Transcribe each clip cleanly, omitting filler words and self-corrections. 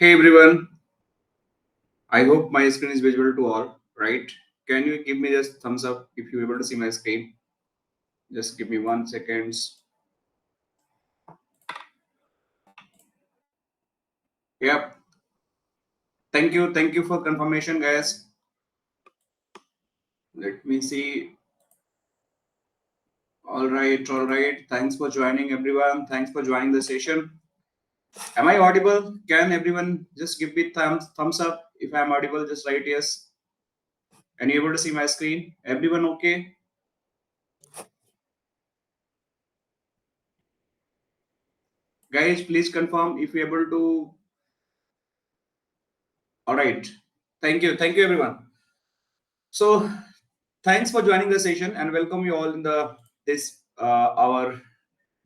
Hey everyone, I hope my screen is visible to all, right? Can you give me just thumbs up if you're able to see my screen? Just give me 1 second. Yep. Thank you for confirmation, guys. Let me see. All right. Thanks for joining everyone. Thanks for joining the session. Am I audible? Can everyone just give me thumbs up if I'm audible? Just write yes. And you able to see my screen? Everyone okay? Guys, please confirm if you're able to. All right. Thank you. Thank you, everyone. So thanks for joining the session and welcome you all in the this our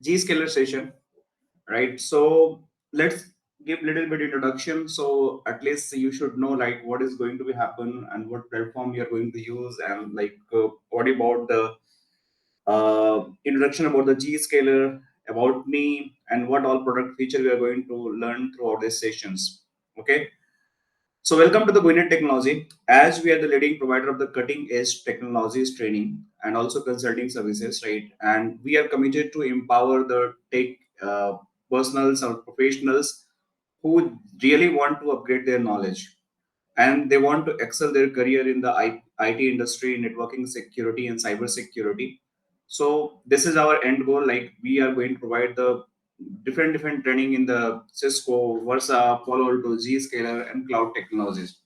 Zscaler session, right? So let's give little bit introduction. So at least you should know like what is going to be happen and what platform you are going to use and like what about the introduction about the Zscaler, about me, and what all product feature we are going to learn throughout these sessions. Okay. So welcome to the GuiNet technology. As we are the leading provider of the cutting edge technologies training and also consulting services, right? And we are committed to empower the tech personals or professionals who really want to upgrade their knowledge and they want to excel their career in the IT industry, networking security, and cyber security. So this is our end goal. Like we are going to provide the different training in the Cisco, Versa, Palo Alto, Zscaler, and cloud technologies.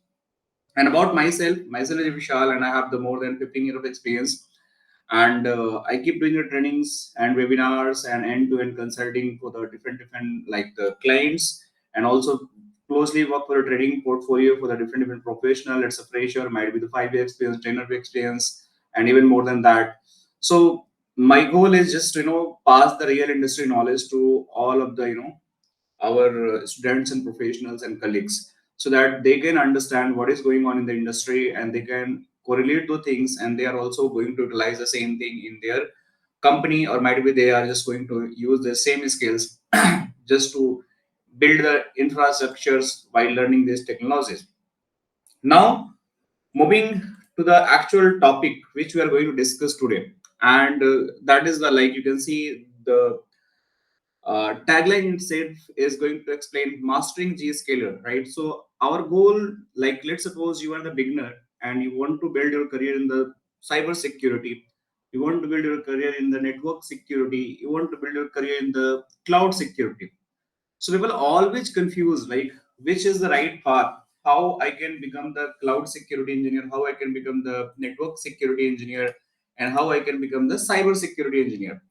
And about myself is Vishal, and I have the more than 15 years of experience. And I keep doing the trainings and webinars and end-to-end consulting for the different like the clients, and also closely work for a trading portfolio for the different professional. It's a fresher, might be the 5 year experience, 10 year experience, and even more than that. So my goal is just pass the real industry knowledge to all of the our students and professionals and colleagues so that they can understand what is going on in the industry and they can correlate to things and they are also going to utilize the same thing in their company, or might be they are just going to use the same skills just to build the infrastructures while learning these technologies. Now moving to the actual topic which we are going to discuss today, and that is the, like you can see the tagline itself is going to explain mastering Zscaler, right? So our goal, like let's suppose you are the beginner and you want to build your career in the cyber security, you want to build your career in the network security, you want to build your career in the cloud security. So people always confuse like which is the right path, how I can become the cloud security engineer, how I can become the network security engineer, and how I can become the cyber security engineer.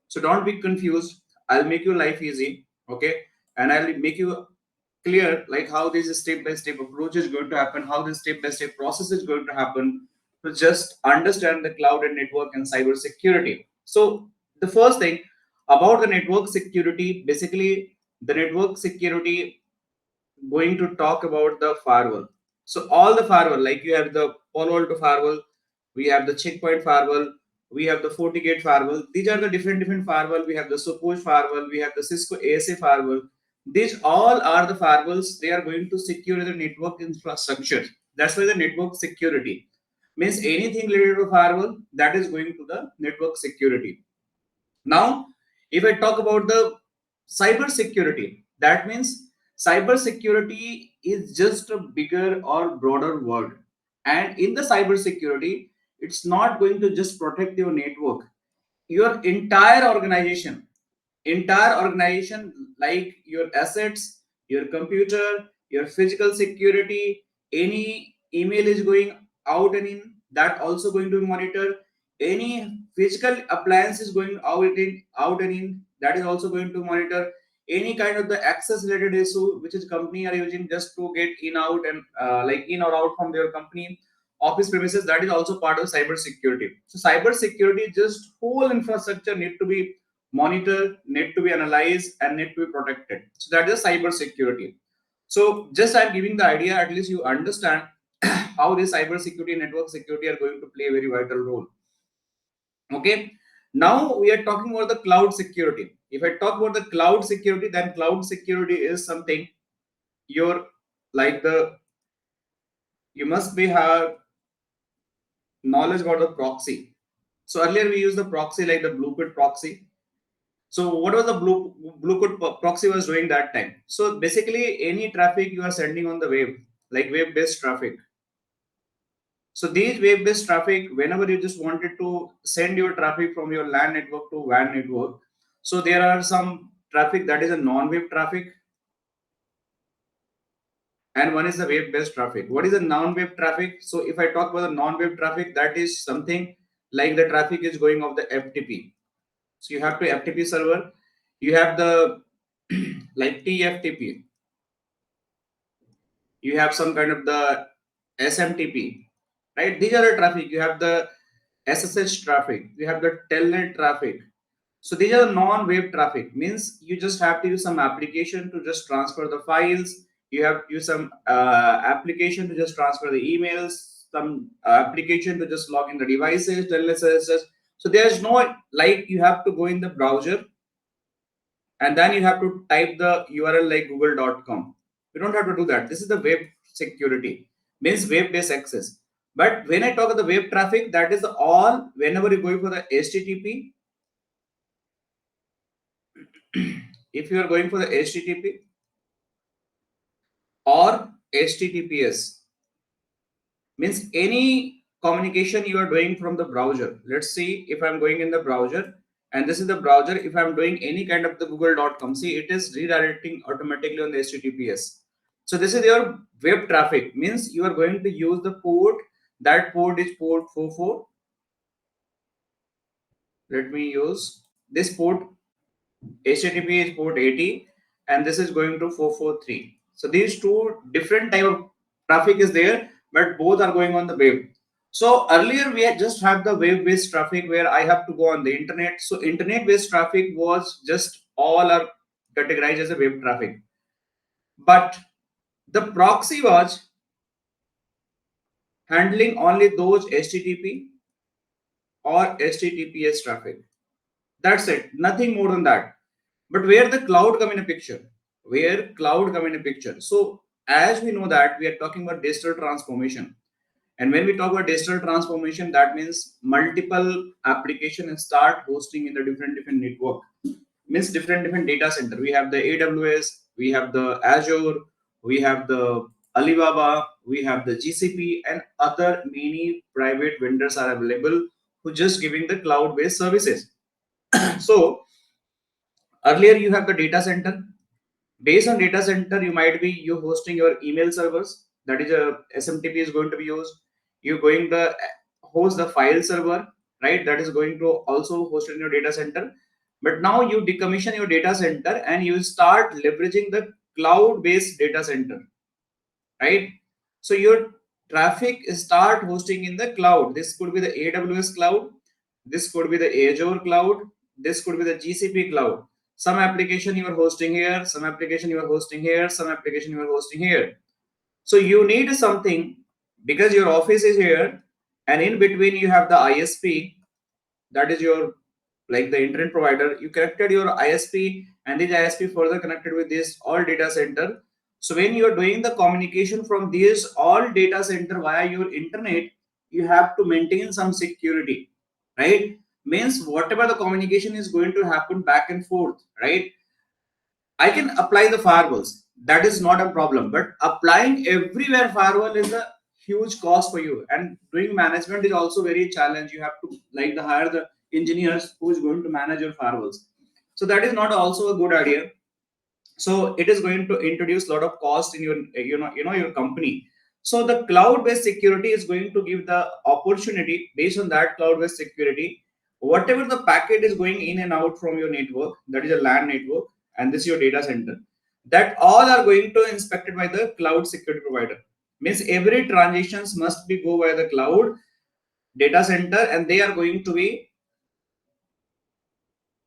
So don't be confused. I'll make your life easy, okay? And I'll make you clear like how this step-by-step approach is going to happen, how this step-by-step process is going to happen to just understand the cloud and network and cyber security. So the first thing about the network security, basically the network security going to talk about the firewall. So all the firewall, like you have the Palo Alto firewall, we have the Checkpoint firewall, we have the FortiGate firewall. These are the different firewall. We have the Sophos firewall, we have the Cisco ASA firewall. These all are the firewalls. They are going to secure the network infrastructure. That's why the network security means anything related to firewall that is going to the network security. Now, if I talk about the cyber security, that means cyber security is just a bigger or broader word. And in the cyber security, it's not going to just protect your network, your entire organization, like your assets, your computer, your physical security, any email is going out and in, that also going to monitor. Any physical appliance is going out and in, that is also going to monitor. Any kind of the access related issue which is company are using just to get in out and like in or out from their company office premises, that is also part of cyber security. So cyber security, just whole infrastructure need to be monitored, need to be analyzed, and need to be protected. So that is cyber security. So just I'm giving the idea, at least you understand how this cyber security and network security are going to play a very vital role. Okay. Now we are talking about the cloud security. If I talk about the cloud security, then cloud security is something your like the you must be have knowledge about the proxy. So earlier we used the proxy like the Blueprint proxy. So what was the Blueprint proxy was doing that time? So basically any traffic you are sending on the web, like web-based traffic. So these web-based traffic, whenever you just wanted to send your traffic from your LAN network to WAN network, so there are some traffic that is a non-web traffic, and one is the web-based traffic. What is a non-web traffic? So if I talk about the non-web traffic, that is something like the traffic is going off the FTP. So you have to FTP server, you have the like TFTP, you have some kind of the SMTP, right? These are the traffic. You have the SSH traffic, you have the telnet traffic. So these are non-web traffic. Means you just have to use some application to just transfer the files. You have to use some application to just transfer the emails. Some application to just log in the devices. Telnet services. So there's no like you have to go in the browser and then you have to type the URL like google.com. You don't have to do that. This is the web security, means web-based access. But when I talk about the web traffic, that is all whenever you go for the HTTP, if you are going for the HTTP or HTTPS, means any communication you are doing from the browser. Let's see if I'm going in the browser and this is the browser. If I'm doing any kind of the google.com, see it is redirecting automatically on the HTTPS. So this is your web traffic, means you are going to use the port. That port is port 44. Let me use this port. HTTP is port 80 and this is going to 443. So these two different type of traffic is there, but both are going on the web. So earlier we had just had the web-based traffic where I have to go on the internet. So internet-based traffic was just all are categorized as a web traffic. But the proxy was handling only those HTTP or HTTPS traffic. That's it. Nothing more than that. But where the cloud come in a picture? Where cloud come in a picture? So as we know that we are talking about digital transformation. And when we talk about digital transformation, that means multiple applications start hosting in the different network. Means different data center. We have the AWS, we have the Azure, we have the Alibaba, we have the GCP, and other many private vendors are available who just giving the cloud-based services. So earlier you have the data center. Based on data center, you might be you hosting your email servers. That is a SMTP is going to be used. You're going to host the file server, right? That is going to also host in your data center. But now you decommission your data center and you start leveraging the cloud-based data center, right? So your traffic start hosting in the cloud. This could be the AWS cloud, this could be the Azure cloud, this could be the GCP cloud. Some application you are hosting here, some application you are hosting here, some application you are hosting here. So you need something because your office is here, and in between you have the ISP, that is your like the internet provider. You connected your ISP and this ISP further connected with this all data center. So when you are doing the communication from this all data center via your internet, you have to maintain some security, right? Means whatever the communication is going to happen back and forth, right? I can apply the firewalls. That is not a problem. But applying everywhere firewall is a huge cost for you. And doing management is also very challenge. You have to like the hire the engineers who is going to manage your firewalls. So that is not also a good idea. So it is going to introduce a lot of cost in your your company. So the cloud based security is going to give the opportunity based on that cloud based security. Whatever the packet is going in and out from your network, that is a LAN network, and this is your data center, that all are going to inspected by the cloud security provider. Means every transactions must be go by the cloud data center, and they are going to be,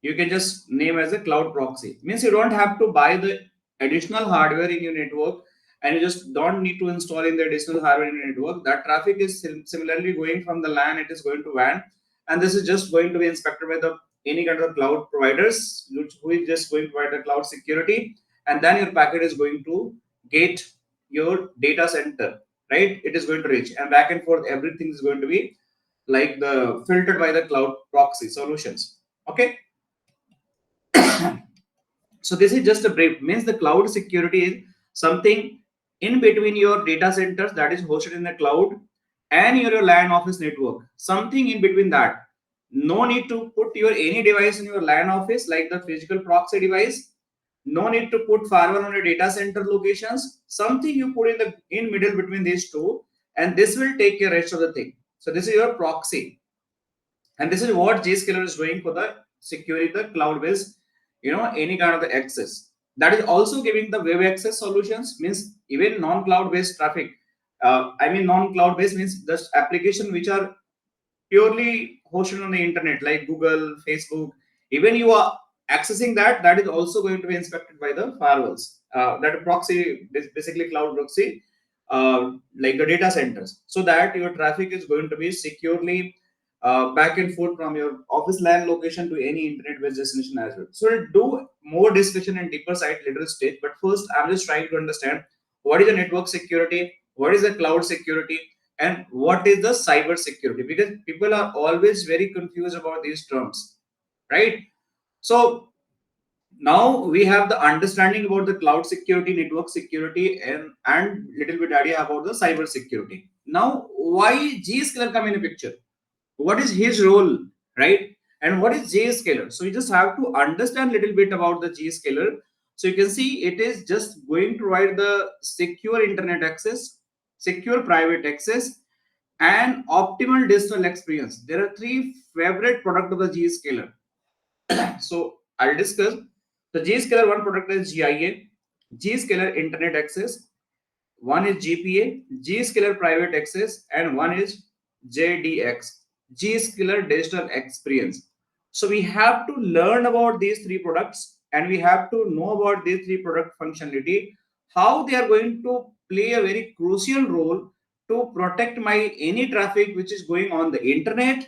you can just name as a cloud proxy. Means you don't have to buy the additional hardware in your network, and you just don't need to install in the additional hardware in your network. That traffic is similarly going from the LAN, it is going to WAN, and this is just going to be inspected by the any kind of cloud providers who is just going to provide the cloud security, and then your packet is going to gate your data center, right? It is going to reach, and back and forth, everything is going to be like the filtered by the cloud proxy solutions. Okay, so this is just a brief. Means the cloud security is something in between your data centers that is hosted in the cloud and your LAN office network. Something in between that. No need to put your any device in your LAN office like the physical proxy device. No need to put firewall on your data center locations. Something you put in the in middle between these two, and this will take care rest of the thing. So this is your proxy, and this is what Zscaler is doing for the security the cloud based, any kind of the access. That is also giving the web access solutions. Means even non cloud based traffic, I mean non cloud based means just application which are purely hosted on the internet like Google, Facebook. Even you are accessing that, that is also going to be inspected by the firewalls. That proxy, basically cloud proxy, like the data centers, so that your traffic is going to be securely back and forth from your office LAN location to any internet based destination as well. So we'll do more discussion and deeper side later stage. But first, I'm just trying to understand what is the network security, what is the cloud security, and what is the cyber security, because people are always very confused about these terms, right? So now we have the understanding about the cloud security, network security, and little bit idea about the cyber security. Now why Zscaler come in a picture, what is his role, right? And what is Zscaler? So you just have to understand little bit about the Zscaler. So you can see it is just going to provide the secure internet access, secure private access, and optimal digital experience. There are three favorite product of the Zscaler. So I'll discuss. The Zscaler one product is ZIA, Zscaler Internet Access. One is GPA, Zscaler Private Access, and one is ZDX, Zscaler Digital Experience. So we have to learn about these three products, and we have to know about these three product functionality, how they are going to play a very crucial role to protect my any traffic which is going on the internet,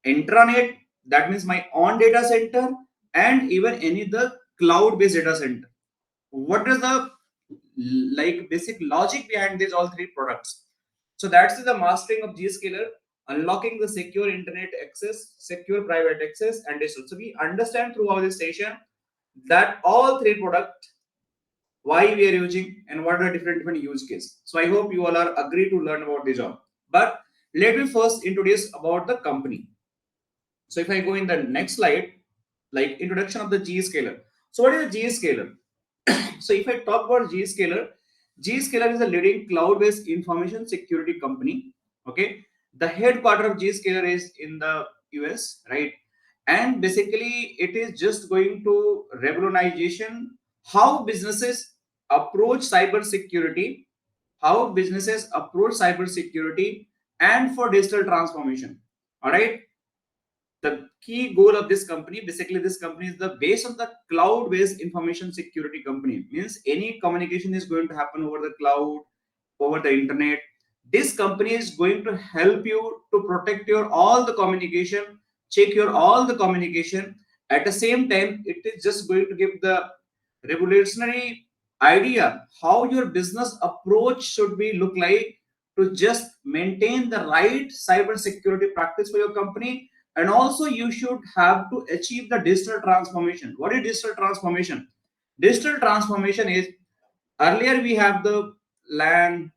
intranet, that means my own data center, and even any the cloud based data center. What is the like basic logic behind these all three products? So that's the mastering of Zscaler, unlocking the secure internet access, secure private access, and digital. So we understand throughout this session that all three products, why we are using and what are different use case. So I hope you all are agree to learn about this job. But let me first introduce about the company. So if I go in the next slide, like introduction of the Zscaler. So what is a Zscaler? So if I talk about Zscaler, Zscaler is a leading cloud-based information security company. Okay, the headquarter of Zscaler is in the US, right? And basically, it is just going to revolutionization how businesses approach cyber security, how businesses approach cyber security, and for digital transformation. All right, the key goal of this company, basically this company is the base of the cloud based information security company. Means any communication is going to happen over the cloud, over the internet. This company is going to help you to protect your all the communication, check your all the communication. At the same time, it is just going to give the revolutionary idea how your business approach should be look like to just maintain the right cyber security practice for your company. And also you should have to achieve the digital transformation. What is digital transformation? Digital transformation is, earlier we have the LAN,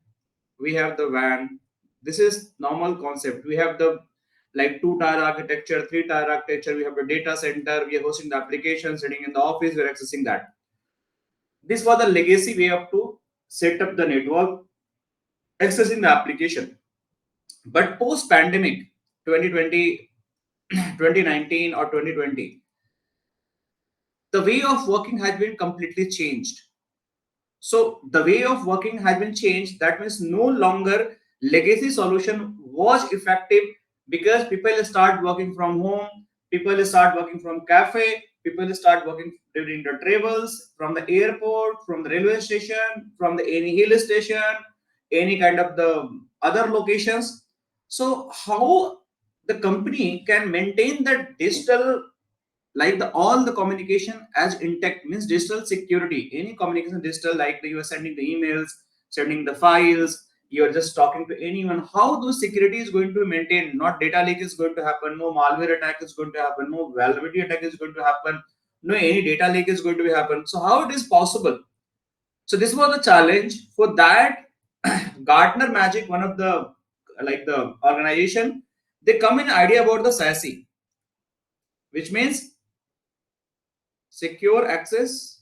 we have the WAN. This is normal concept. We have the like two-tier architecture, three-tier architecture. We have the data center. We are hosting the application, sitting in the office. We're accessing that. This was the legacy way of to set up the network, accessing the application. But post-pandemic, 2020, 2019 or 2020, the way of working has been completely changed. So the way of working has been changed. That means no longer legacy solution was effective, because people start working from home, people start working from cafe, people start working during the travels, from the airport, from the railway station, from the any hill station, any kind of the other locations. So how the company can maintain that digital like the all the communication as intact, means digital security, any communication digital, like you are sending the emails, sending the files, you're just talking to anyone, how those security is going to be maintained, not data leak is going to happen, no malware attack is going to happen, no vulnerability attack is going to happen, no any data leak is going to be happen. So how it is possible? So this was the challenge. For that, Gartner Magic, one of the like the organization, they come in idea about the SASE, which means secure access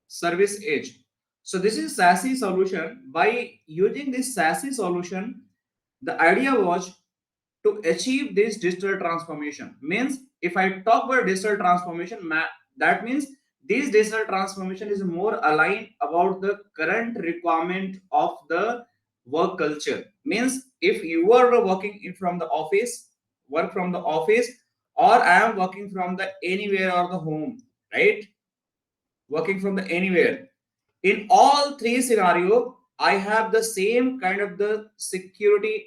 service edge. So this is SASE solution. By using this SASE solution, the idea was to achieve this digital transformation. Means if I talk about digital transformation, that means this digital transformation is more aligned about the current requirement of the work culture. Means if you are working from the office, work from the office, or I am working from the anywhere or the home, right? Working from the anywhere, in all three scenario I have the same kind of the security,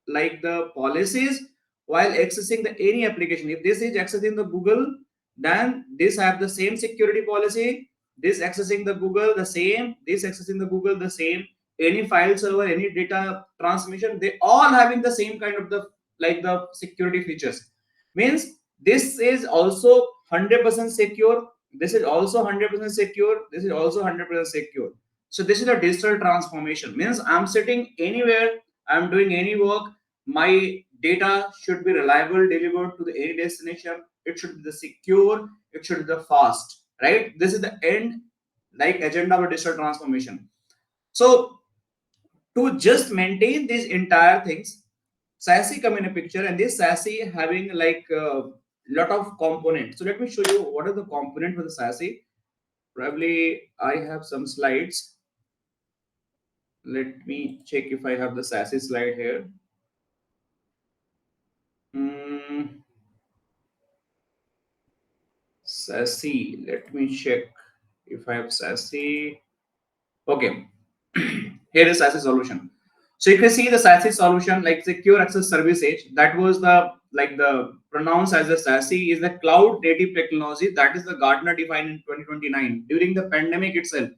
like the policies, while accessing the any application. If this is accessing the Google, then this have the same security policy, this accessing the Google the same, this accessing the Google the same, any file server, any data transmission, they all having the same kind of the like the security features. Means this is also 100% secure, this is also 100% secure, this is also 100% secure. So this is a digital transformation. Means I'm sitting anywhere, I'm doing any work, my data should be reliable, delivered to the any destination, it should be the secure, it should be the fast, right? This is the end like agenda of digital transformation. So to just maintain these entire things, SASE come in a picture, and this SASE having like a lot of components. So let me show you what are the component for the SASE. Probably I have some slides. Let me check if I have the SASE slide here. Mm, SASE. Let me check if I have SASE. Okay. Here is SASE solution. So if you see the SASE solution, like secure access service edge, that was the like the pronounced as the SASE is the cloud native technology that is the Gartner defined in 2029 during the pandemic itself,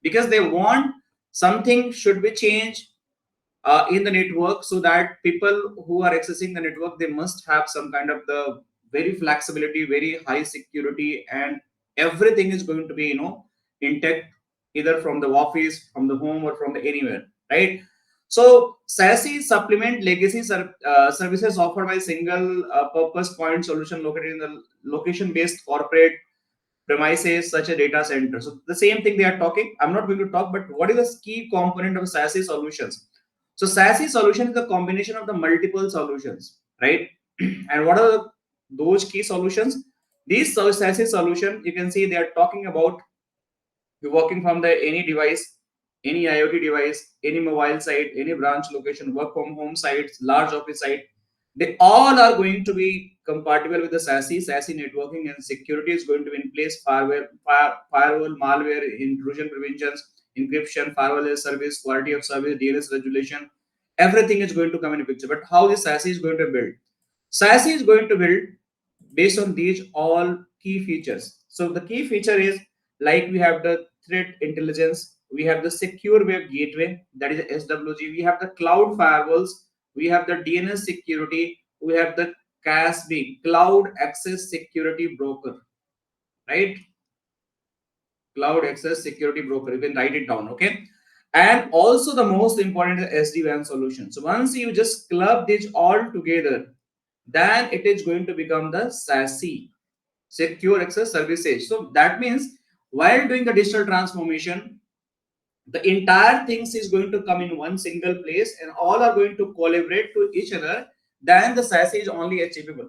because they want something should be changed in the network, so that people who are accessing the network, they must have some kind of the very flexibility, very high security, and everything is going to be intact, either from the office, from the home, or from the anywhere, right? So SASE supplement legacy services offered by single purpose point solution located in the location based corporate premises such a data center. So the same thing they are talking. I'm not going to talk, but what is the key component of SASE solutions? So SASE solution is a combination of the multiple solutions, right? And what are those key solutions? These SASE solution, you can see they are talking about you're working from the any device, any IoT device, any mobile site, any branch location, work from home sites, large office site. They all are going to be compatible with the SASE. SASE networking and security is going to be in place. Firewall, malware, intrusion preventions, encryption, firewall as a service, quality of service, DNS regulation. Everything is going to come in a picture. But how this SASE is going to build? SASE is going to build based on these all key features. So the key feature is like we have the threat intelligence, we have the secure web gateway, that is SWG, we have the cloud firewalls, we have the DNS security, we have the CASB, cloud access security broker, right? Cloud access security broker. You can write it down, okay? And also the most important is SD-WAN solution. So once you just club this all together, then it is going to become the SASE, secure access service edge. So that means while doing the digital transformation, the entire things is going to come in one single place and all are going to collaborate to each other. Then the SASE is only achievable.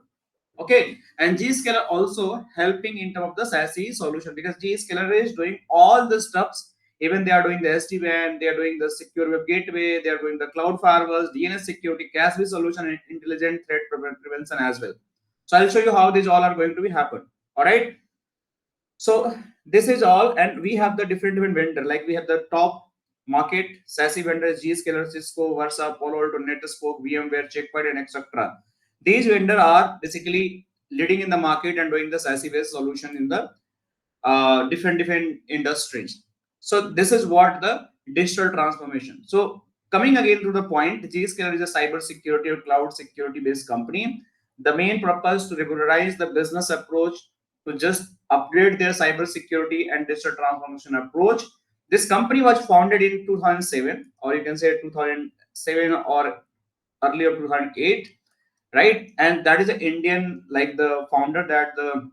Okay, and Zscaler also helping in terms of the SASE solution, because Zscaler is doing all the stuffs. Even they are doing the SD-WAN, they are doing the secure web gateway, they are doing the cloud firewalls, DNS security, CASB solution, and intelligent threat prevention as well. So I'll show you how these all are going to be happen. All right. So this is all, and we have the different vendor. Like we have the top market SASE vendors: Zscaler, Cisco, Versa, Palo Alto, Netscope, VMware, Checkpoint, and etc. These vendors are basically leading in the market and doing the SASE based solution in the different industries. So this is what the digital transformation. So coming again to the point, Zscaler is a cyber security or cloud security based company. The main purpose to regularize the business approach to just upgrade their cyber security and digital transformation approach. This company was founded in 2007, or you can say 2007 or earlier 2008, right? And that is an Indian, like the founder, that the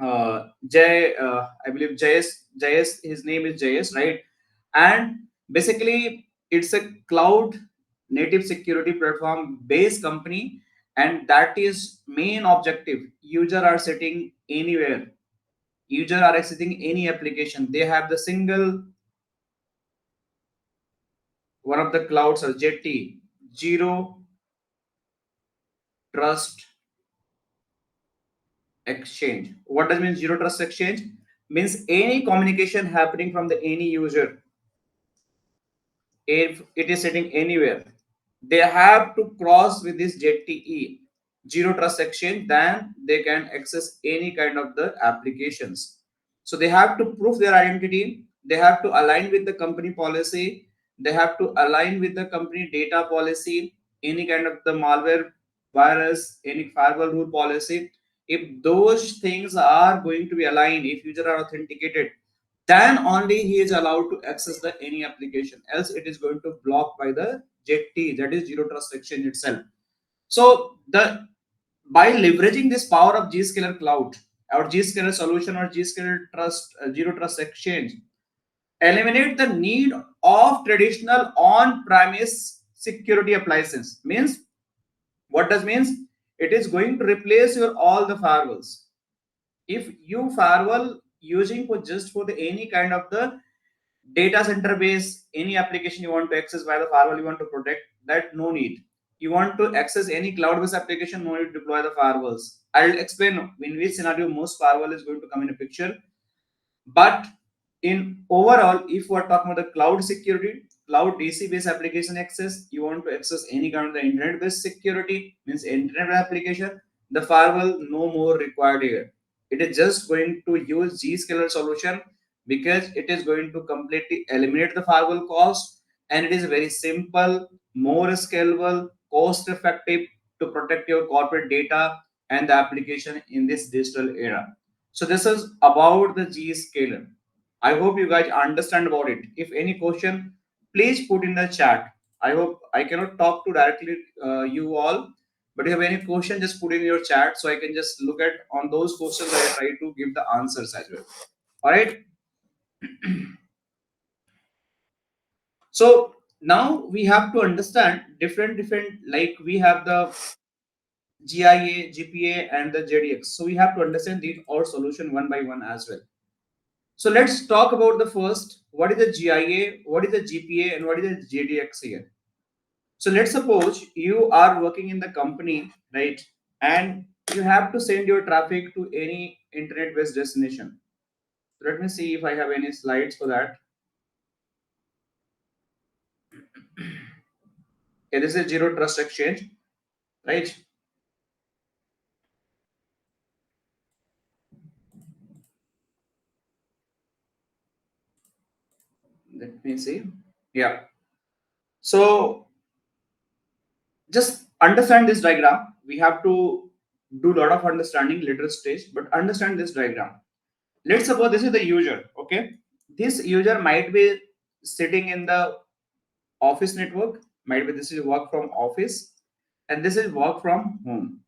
I believe JS, his name is JS, right? And basically, it's a cloud native security platform based company, and that is main objective. User are sitting anywhere, user are accessing any application. They have the single one of the clouds or JT, zero trust exchange. What does mean zero trust exchange? Means any communication happening from the any user, if it is sitting anywhere, they have to cross with this ZTE, zero trust exchange, then they can access any kind of the applications. So they have to prove their identity, they have to align with the company policy, they have to align with the company data policy, any kind of the malware, virus, any firewall rule policy. If those things are going to be aligned, if user are authenticated, then only he is allowed to access the any application, else it is going to block by the ZT, that is zero trust exchange itself. So the by leveraging this power of Zscaler cloud or Zscaler solution or Zscaler trust zero trust exchange, eliminate the need of traditional on-premise security appliances. Means what does means? It is going to replace your all the firewalls. If you firewall using for just for the any kind of the data center base, any application you want to access via the firewall, you want to protect, that no need. You want to access any cloud based application, no need to deploy the firewalls. I'll explain in which scenario most firewall is going to come in a picture. But in overall, if we are talking about the cloud security, cloud DC based application access, you want to access any kind of the internet based security, means internet application, the firewall no more required here. It is just going to use Zscaler solution, because it is going to completely eliminate the firewall cost, and it is very simple, more scalable, cost effective to protect your corporate data and the application in this digital era. So this is about the Zscaler. I hope you guys understand about it. If any question, please put in the chat. I hope I cannot talk to directly you all, but if you have any question, just put in your chat so I can just look at on those questions. I try to give the answers as well. All right. So now we have to understand different, like we have the GIA, GPA, and the ZDX. So we have to understand these all solution one by one as well. So let's talk about the first. What is the GIA? What is the GPA? And what is the ZDX here? So let's suppose you are working in the company, right? And you have to send your traffic to any internet-based destination. Let me see if I have any slides for that. Okay, this is zero trust exchange, right? Let me see. Yeah. So just understand this diagram. We have to do a lot of understanding later stage, but understand this diagram. Let's suppose this is the user. Okay, this user might be sitting in the office network, might be this is work from office, and this is work from home.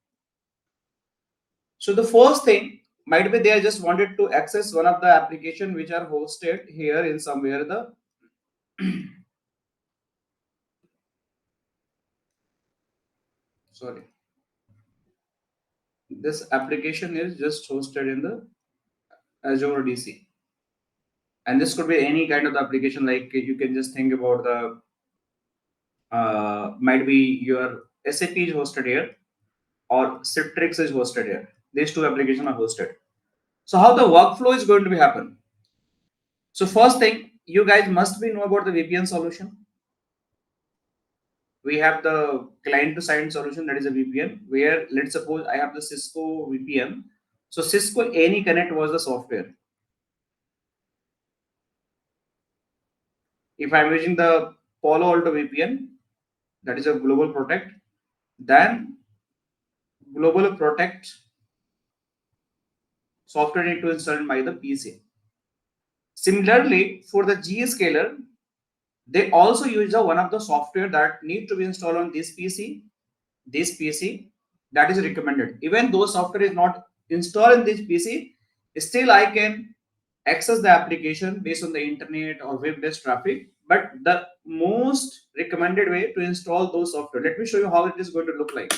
So the first thing might be they just wanted to access one of the application which are hosted here in somewhere the sorry, this application is just hosted in the Azure DC, and this could be any kind of the application, like you can just think about the might be your SAP is hosted here, or Citrix is hosted here. These two applications are hosted. So how the workflow is going to be happen? So first thing, you guys must be know about the VPN solution. We have the client to client solution, that is a VPN, where let's suppose I have the Cisco VPN. So Cisco Any Connect was the software. If I'm using the Palo Alto VPN, that is a global protect, then global protect software need to install by the PC. Similarly, for the Zscaler, they also use one of the software that need to be installed on this PC that is recommended. Even though software is not installed in this PC, still I can access the application based on the internet or web-based traffic. But the most recommended way to install those software, let me show you how it is going to look like.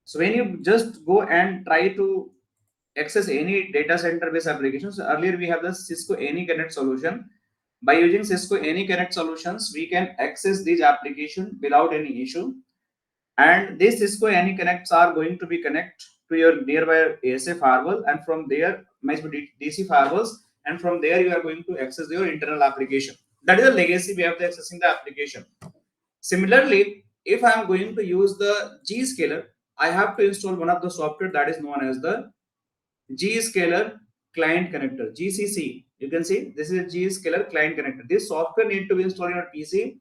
So when you just go and try to access any data center based applications, earlier we have the Cisco Any Connect solution. By using Cisco Any Connect solutions, we can access these applications without any issue. And these Cisco Any Connects are going to be connect to your nearby ASA firewall, and from there might be DC firewalls, and from there you are going to access your internal application. That is a legacy way of accessing the application. Similarly, if I am going to use the Zscaler, I have to install one of the software that is known as the Zscaler Client Connector, GCC. You can see this is a Zscaler Client Connector. This software need to be installed on your PC.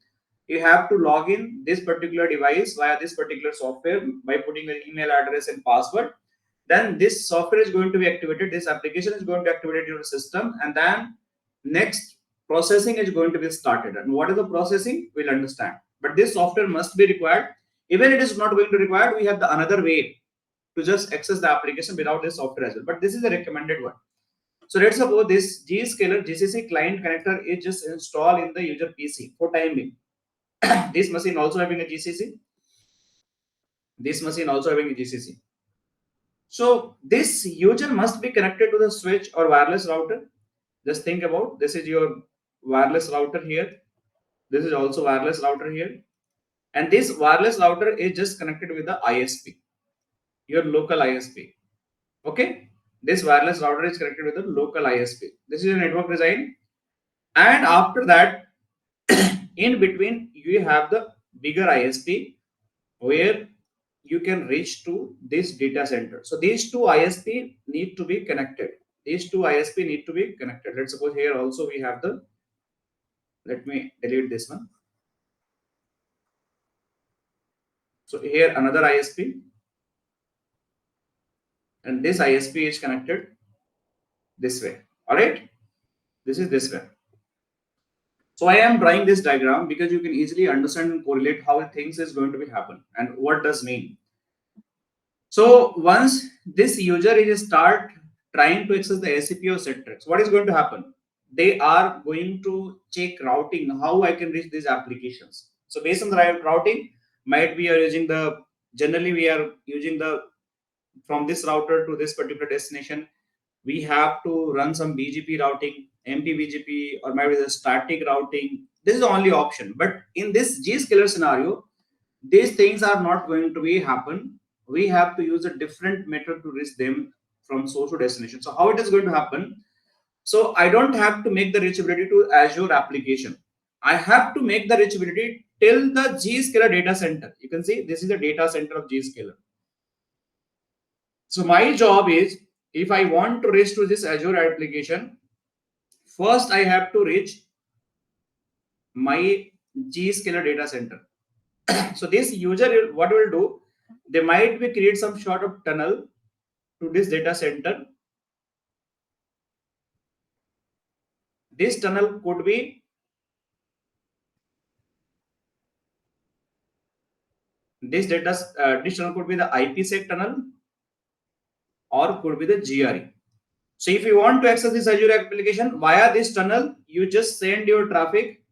You have to log in this particular device via this particular software by putting an email address and password. Then this software is going to be activated. This application is going to activate your system, and then next processing is going to be started. And what is the processing? We'll understand. But this software must be required. Even it is not going to require, we have the another way to just access the application without this software as well. But this is the recommended one. So let's suppose this Zscaler GCC client connector is just installed in the user PC for time being. This machine also having a GCC. This machine also having a GCC. So this user must be connected to the switch or wireless router. Just think about this is your wireless router here. This is also wireless router here. And this wireless router is just connected with the ISP, your local ISP. Okay, this wireless router is connected with the local ISP. This is a network design, and after that, in between you have the bigger ISP where you can reach to this data center. So these two ISP need to be connected. These two ISP need to be connected. Let's suppose here also we have the. Let me delete this one. So here another ISP, and this ISP is connected this way. All right, this is this way. So I am drawing this diagram because you can easily understand and correlate how things is going to be happen and what does mean. So once this user is start trying to access the SCP or SetTrex, what is going to happen? They are going to check routing, how I can reach these applications. So based on the routing, might we are using the generally we are using the from this router to this particular destination, we have to run some BGP routing, MPBGP, or maybe the static routing. This is the only option. But in this Zscaler scenario, these things are not going to be happen. We have to use a different method to reach them from source to destination. So how it is going to happen? So I don't have to make the reachability to Azure application. I have to make the reachability till the Zscaler data center. You can see this is the data center of Zscaler. So my job is, if I want to reach to this Azure application, first I have to reach my Zscaler data center. So this user, what will do? They might be create some sort of tunnel to this data center. This tunnel could be this tunnel could be the IPsec tunnel or could be the GRE. So if you want to access this Azure application via this tunnel, you just send your traffic.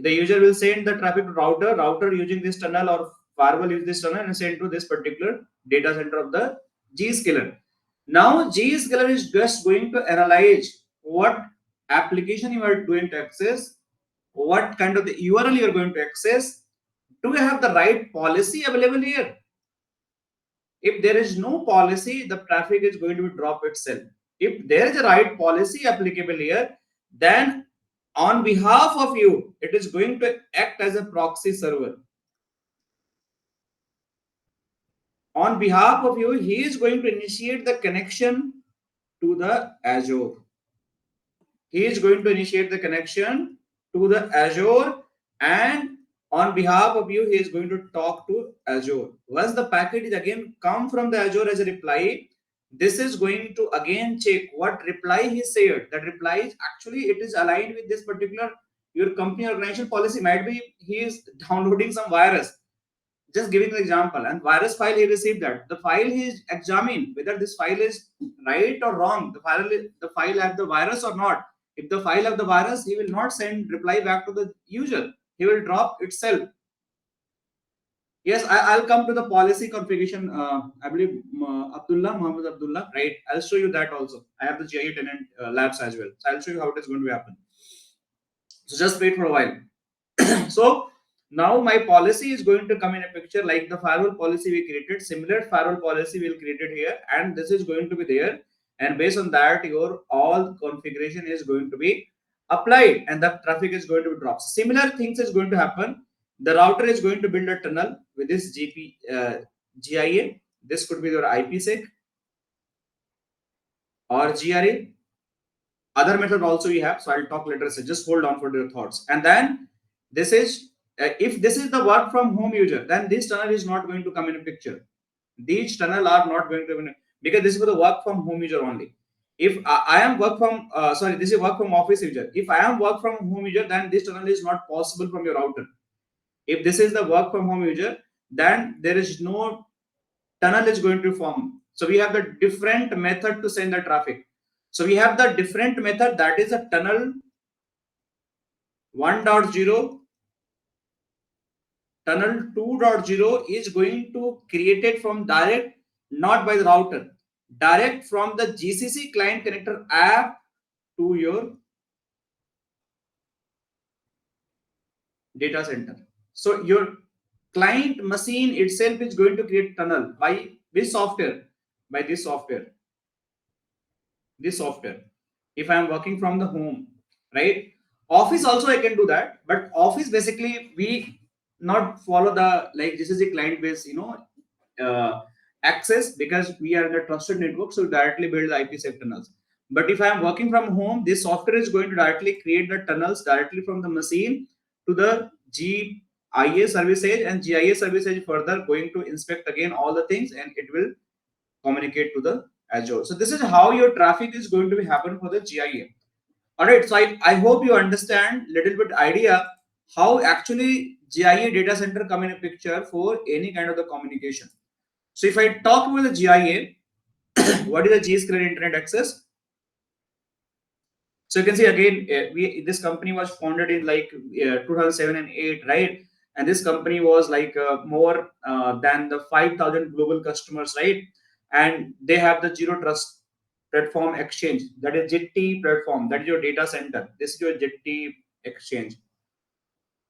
The user will send the traffic to router using this tunnel, or firewall use this tunnel and send to this particular data center of the Zscaler. Now Zscaler is just going to analyze what application you are going to access, what kind of the URL you are going to access. Do you have the right policy available here? If there is no policy, the traffic is going to drop itself. If there is a right policy applicable here, then On behalf of you, it is going to act as a proxy server. On behalf of you, he is going to initiate the connection to the Azure. He is going to initiate the connection to the Azure, and on behalf of you, he is going to talk to Azure. Once the packet is again come from the Azure as a reply, this is going to again check what reply he said. That reply is actually it is aligned with this particular your company organization policy. Might be he is downloading some virus, just giving an example, and virus file he received, that the file he is examining whether this file is right or wrong, the file have the virus or not. If the file have the virus, he will not send reply back to the user, he will drop itself. Yes, I'll come to the policy configuration. I believe Muhammad Abdullah, right? I'll show you that also. I have the GIA tenant labs as well, so I'll show you how it is going to happen. So just wait for a while. So now my policy is going to come in a picture, like the firewall policy we created. Similar firewall policy we'll create it here, and this is going to be there. And based on that, your all configuration is going to be applied, and the traffic is going to be dropped. Similar things is going to happen. The router is going to build a tunnel with this GIA. This could be your IPsec or GRA. Other method also we have, so I'll talk later. So just hold on for your thoughts. And then this is if this is the work from home user, then this tunnel is not going to come in a picture. These tunnel are not going to because this is for the work from home user only. If I am work from sorry, this is work from office user. If I am work from home user, then this tunnel is not possible from your router. If this is the work from home user, then there is no tunnel is going to form. So we have the different method to send the traffic. So we have the different method, that is a tunnel 1.0. Tunnel 2.0 is going to created from direct, not by the router, direct from the GCC client connector app to your data center. So your client machine itself is going to create tunnel by this software, by this software. This software, if I am working from the home, right? Office also I can do that, but office basically we not follow the, like this is a client base, access, because we are in a trusted network, so directly build the IPsec tunnels. But if I am working from home, this software is going to directly create the tunnels directly from the machine to the GIA service edge, and GIA service edge further going to inspect again all the things, and it will communicate to the Azure. So this is how your traffic is going to be happen for the GIA. All right. So I hope you understand little bit idea how actually GIA data center come in a picture for any kind of the communication. So if I talk about the GIA, what is the Zscaler Internet Access? So you can see again, this company was founded in like 2007 and 8, right? And this company was like more than the 5,000 global customers, right? And they have the zero trust platform exchange, that is ZT platform, that is your data center. This is your ZT exchange.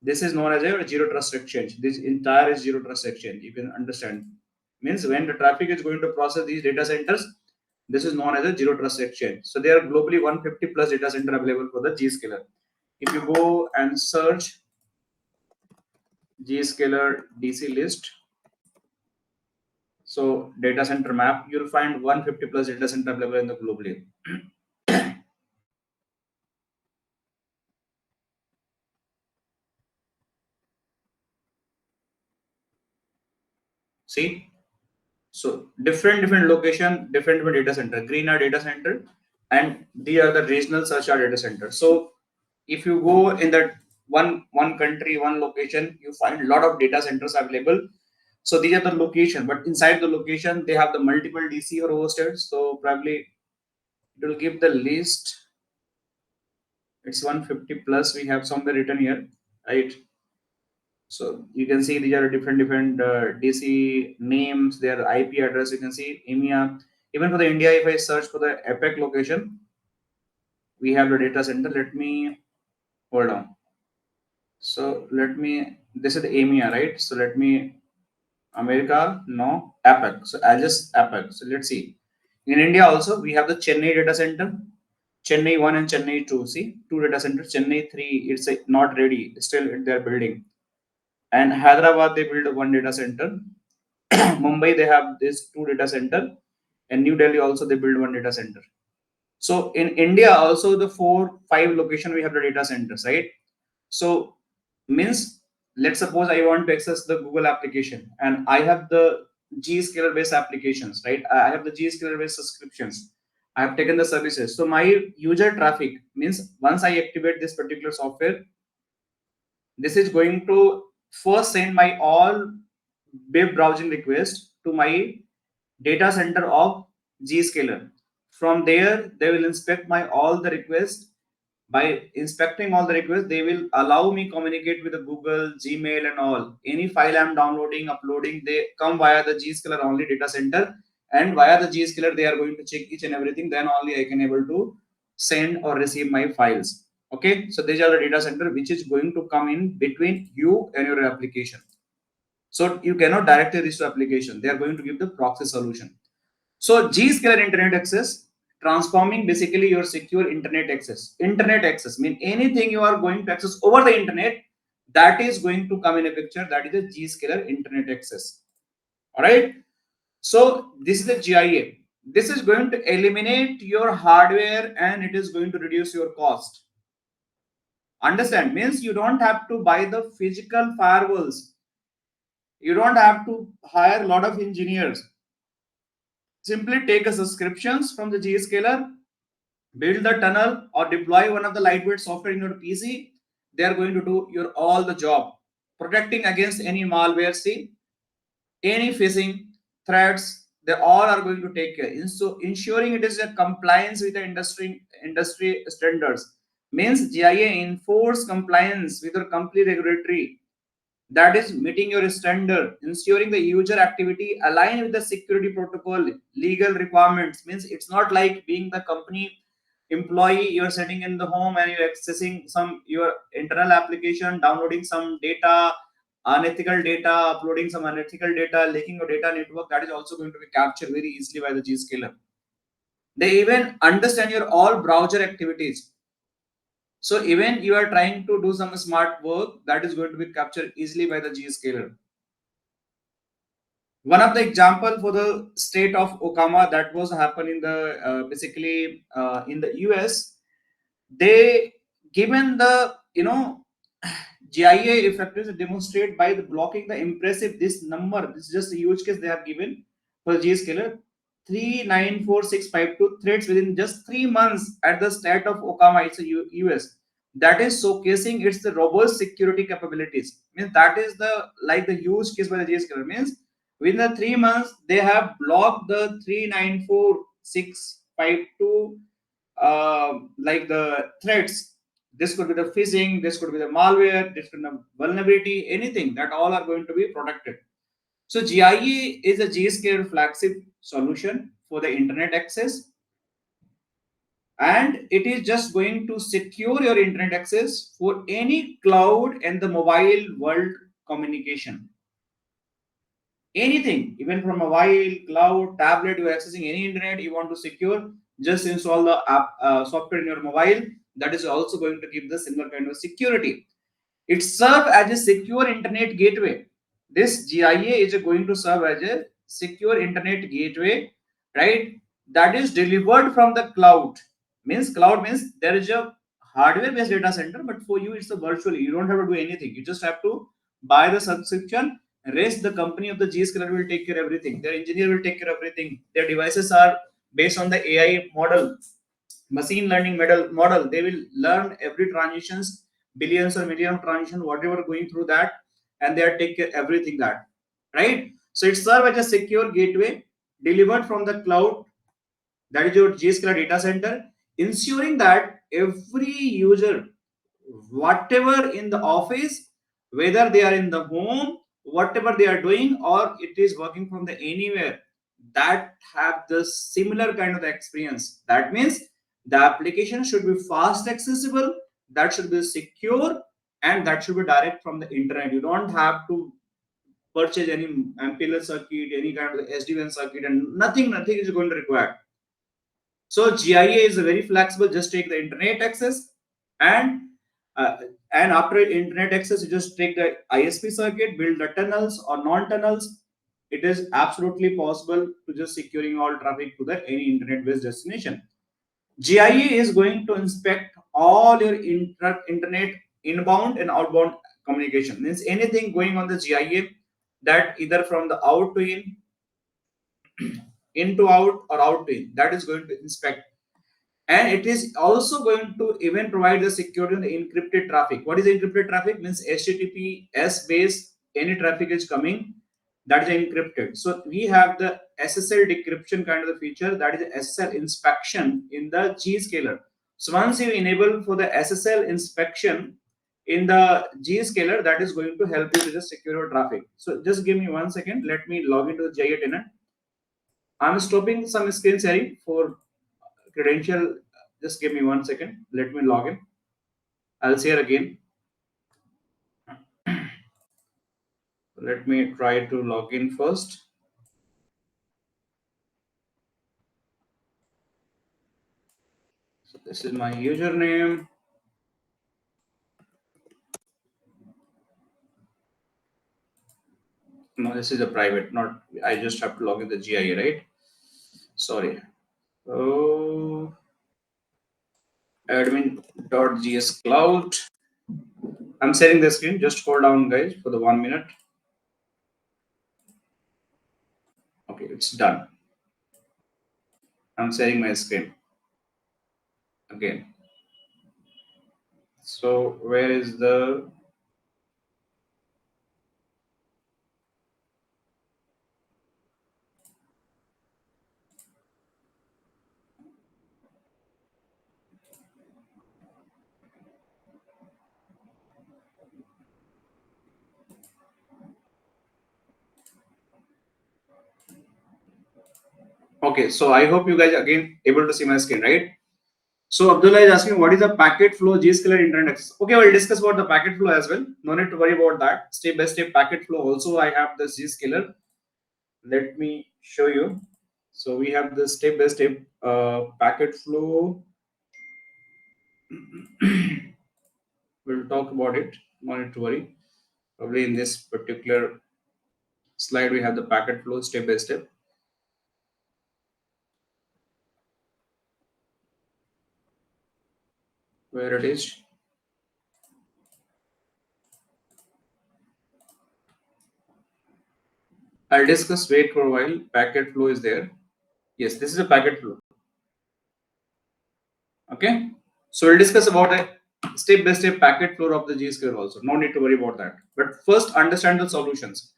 This is known as a zero trust exchange. This entire is zero trust exchange. You can understand. Means when the traffic is going to process these data centers, this is known as a zero trust exchange. So there are globally 150 plus data center available for the Zscaler. If you go and search Zscaler DC list, so data center map, you'll find 150 plus data center available in the globally. See, so different location, different data center. Green are data center, and these are the regional search are data center. So if you go in that one country, one location, you find a lot of data centers available. So these are the location, but inside the location they have the multiple DC or hosted. So probably it will give the list. It's 150 plus. We have somewhere written here, right? So you can see these are different DC names, their IP address. You can see EMEA. Even for the India, if I search for the APEC location, we have the data center. Let me hold on. So let me. This is the EMEA, right? So let me America, no APEC. So I'll just APEC. So let's see. In India also we have the Chennai data center. Chennai 1 and Chennai 2. See, two data centers. Chennai 3, it's not ready. Still, they're building. And Hyderabad, they build one data center. Mumbai, they have this two data center. And New Delhi also, they build one data center. So in India, also the 4, 5 location we have the data centers, right? So means, let's suppose I want to access the Google application and I have the Zscaler based applications, right? I have the Zscaler based subscriptions. I have taken the services. So my user traffic means once I activate this particular software, this is going to first send my all web browsing request to my data center of Zscaler. From there, they will inspect my all the requests. By inspecting all the requests, they will allow me communicate with the Google, Gmail, and all. Any file I'm downloading, uploading, they come via the Zscaler only data center, and via the Zscaler, they are going to check each and everything. Then only I can able to send or receive my files. Okay, so these are the data center which is going to come in between you and your application. So you cannot directly reach the application. They are going to give the proxy solution. So Zscaler Internet Access, transforming basically your secure internet access. Internet access mean anything you are going to access over the internet, that is going to come in a picture. That is a Zscaler Internet Access. All right. So this is the GIA. This is going to eliminate your hardware and it is going to reduce your cost. Understand? Means you don't have to buy the physical firewalls. You don't have to hire a lot of engineers. Simply take a subscriptions from the Zscaler, build the tunnel or deploy one of the lightweight software in your PC. They are going to do your all the job, protecting against any malware, see, any phishing threats. They all are going to take care. So ensuring it is a compliance with the industry standards. Means GIA enforce compliance with your complete regulatory, that is meeting your standard, ensuring the user activity align with the security protocol legal requirements. Means it's not like being the company employee, you're sitting in the home and you're accessing some your internal application, downloading some data, unethical data, uploading some unethical data, leaking your data network. That is also going to be captured very easily by the Zscaler. They even understand your all browser activities. So even you are trying to do some smart work, that is going to be captured easily by the Zscaler. One of the example for the state of Okama, that was happen in the basically in the US. They given the GIA effectiveness demonstrate by the blocking the impressive this number. This is just a huge case they have given for Zscaler. 394652 threats within just 3 months at the state of Okama, it's a US. That is showcasing its the robust security capabilities. Means that is the like the huge case by the Zscaler. Means within the 3 months they have blocked the 394652 like the threats. This could be the phishing, this could be the malware, this could be the vulnerability, anything, that all are going to be protected. So GIE is a Zscaler flagship solution for the internet access, and it is just going to secure your internet access for any cloud and the mobile world communication. Anything, even from mobile, cloud, tablet, you're accessing any internet you want to secure, just install the app software in your mobile. That is also going to give the similar kind of security. It serves as a secure internet gateway. This GIA is going to serve as a secure internet gateway, right? That is delivered from the cloud. Means cloud means there is a hardware based data center, but for you it's a virtually. You don't have to do anything. You just have to buy the subscription. Rest the company of the Zscaler will take care of everything. Their engineer will take care of everything. Their devices are based on the AI model, machine learning model. They will learn every transitions, billions or million of transition, whatever going through that, and they are take care everything that, right? So it serves as a secure gateway delivered from the cloud, that is your Zscaler data center, ensuring that every user, whatever in the office, whether they are in the home, whatever they are doing, or it is working from the anywhere, that have the similar kind of experience. That means the application should be fast accessible, that should be secure, and that should be direct from the internet. You don't have to purchase any MPLS circuit, any kind of SD-WAN circuit, and nothing is going to require. So GIA is very flexible. Just take the internet access, and uh, and after internet access, you just take the ISP circuit, build the tunnels or non-tunnels. It is absolutely possible to just securing all traffic to the any internet-based destination. GIA is going to inspect all your internet inbound and outbound communication. Means anything going on the GIA that either from the out to in to out, or out to in, that is going to inspect. And it is also going to even provide the security on the encrypted traffic. What is encrypted traffic? Means HTTPS based any traffic is coming, that is encrypted. So we have the SSL decryption kind of the feature, that is SSL inspection in the Zscaler. So once you enable for the SSL inspection in the Zscaler, that is going to help you to just secure your traffic. So just give me 1 second. Let me log into the ZIA tenant. I'm stopping some screen sharing for credential. Just give me 1 second. Let me log in. I'll share again. Let me try to log in first. So this is my username. No, this is a private. Not. I just have to log in the GIA, right? Sorry. Oh, admin.gscloud. I'm sharing the screen. Just hold down, guys, for the 1 minute. Okay, it's done. I'm sharing my screen again. So where is the? Okay, so I hope you guys again able to see my screen, right? So Abdullah is asking what is the packet flow Zscaler Internet Access. Okay, we'll discuss about the packet flow as well. No need to worry about that. Step by step packet flow. Also, I have the Zscaler. Let me show you. So we have the step by step packet flow. We'll talk about it. No need to worry. Probably in this particular slide we have the packet flow step by step. Where it is. I'll discuss. Wait for a while. Packet flow is there. Yes, this is a packet flow. Okay. So we'll discuss about a step-by-step packet flow of the Zscaler also. No need to worry about that. But first, understand the solutions.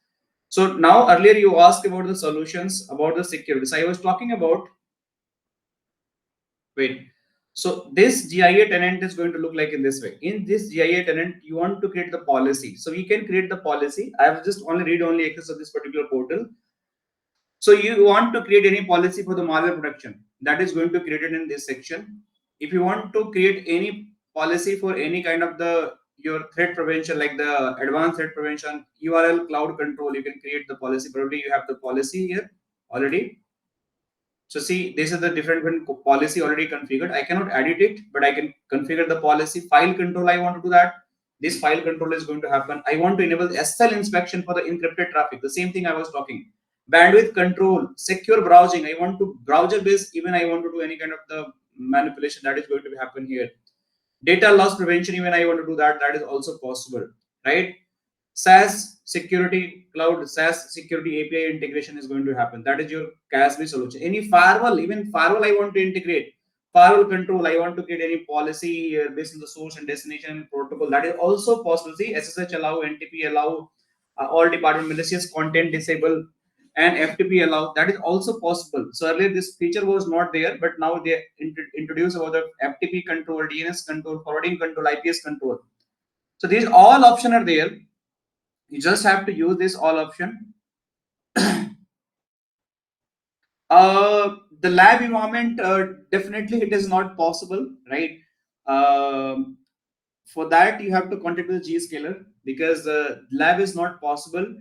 So now, earlier you asked about the solutions about the security. So I was talking about. Wait. So this GIA tenant is going to look like in this way. In this GIA tenant, you want to create the policy. So we can create the policy. I have just only read only access of this particular portal. So you want to create any policy for the malware protection, that is going to create it in this section. If you want to create any policy for any kind of the your threat prevention, like the advanced threat prevention, URL cloud control, you can create the policy. Probably you have the policy here already. So see, this is the different policy already configured. I cannot edit it, but I can configure the policy. File control, I want to do that. This file control is going to happen. I want to enable SSL inspection for the encrypted traffic. The same thing I was talking. Bandwidth control, secure browsing. I want to browser based. Even I want to do any kind of the manipulation, that is going to happen here. Data loss prevention. Even I want to do that. That is also possible, right? SaaS security cloud, SaaS security API integration is going to happen. That is your CASB solution. Any firewall, even firewall, I want to integrate. Firewall control, I want to create any policy based on the source and destination protocol. That is also possible. See, SSH allow, NTP allow, all department malicious content disable, and FTP allow. That is also possible. So earlier this feature was not there, but now they introduce about the FTP control, DNS control, forwarding control, IPS control. So these all options are there. You just have to use this all option. The lab environment, definitely it is not possible, right? Um, for that you have to contact the Zscaler, because the lab is not possible.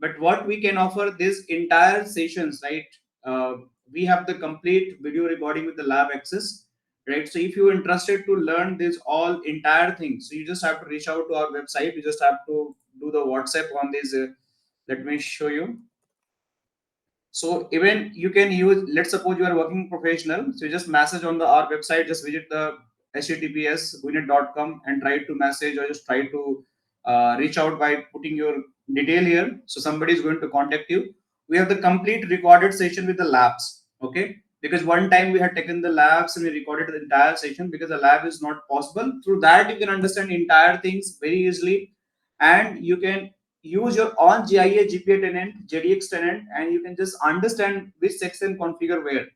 But what we can offer this entire sessions, right? we have the complete video recording with the lab access, right? So if you're interested to learn this all entire thing, so you just have to reach out to our website. You just have to do the WhatsApp on this. Let me show you. So even you can use, let's suppose you are working professional, so you just message on the our website, just visit the https guinet.com and try to message or just try to reach out by putting your detail here. So somebody is going to contact you. We have the complete recorded session with the labs, okay? Because one time we had taken the labs and we recorded the entire session because the lab is not possible. Through that, you can understand entire things very easily, and you can use your own GIA, GPA tenant, ZDX tenant, and you can just understand which section configure where.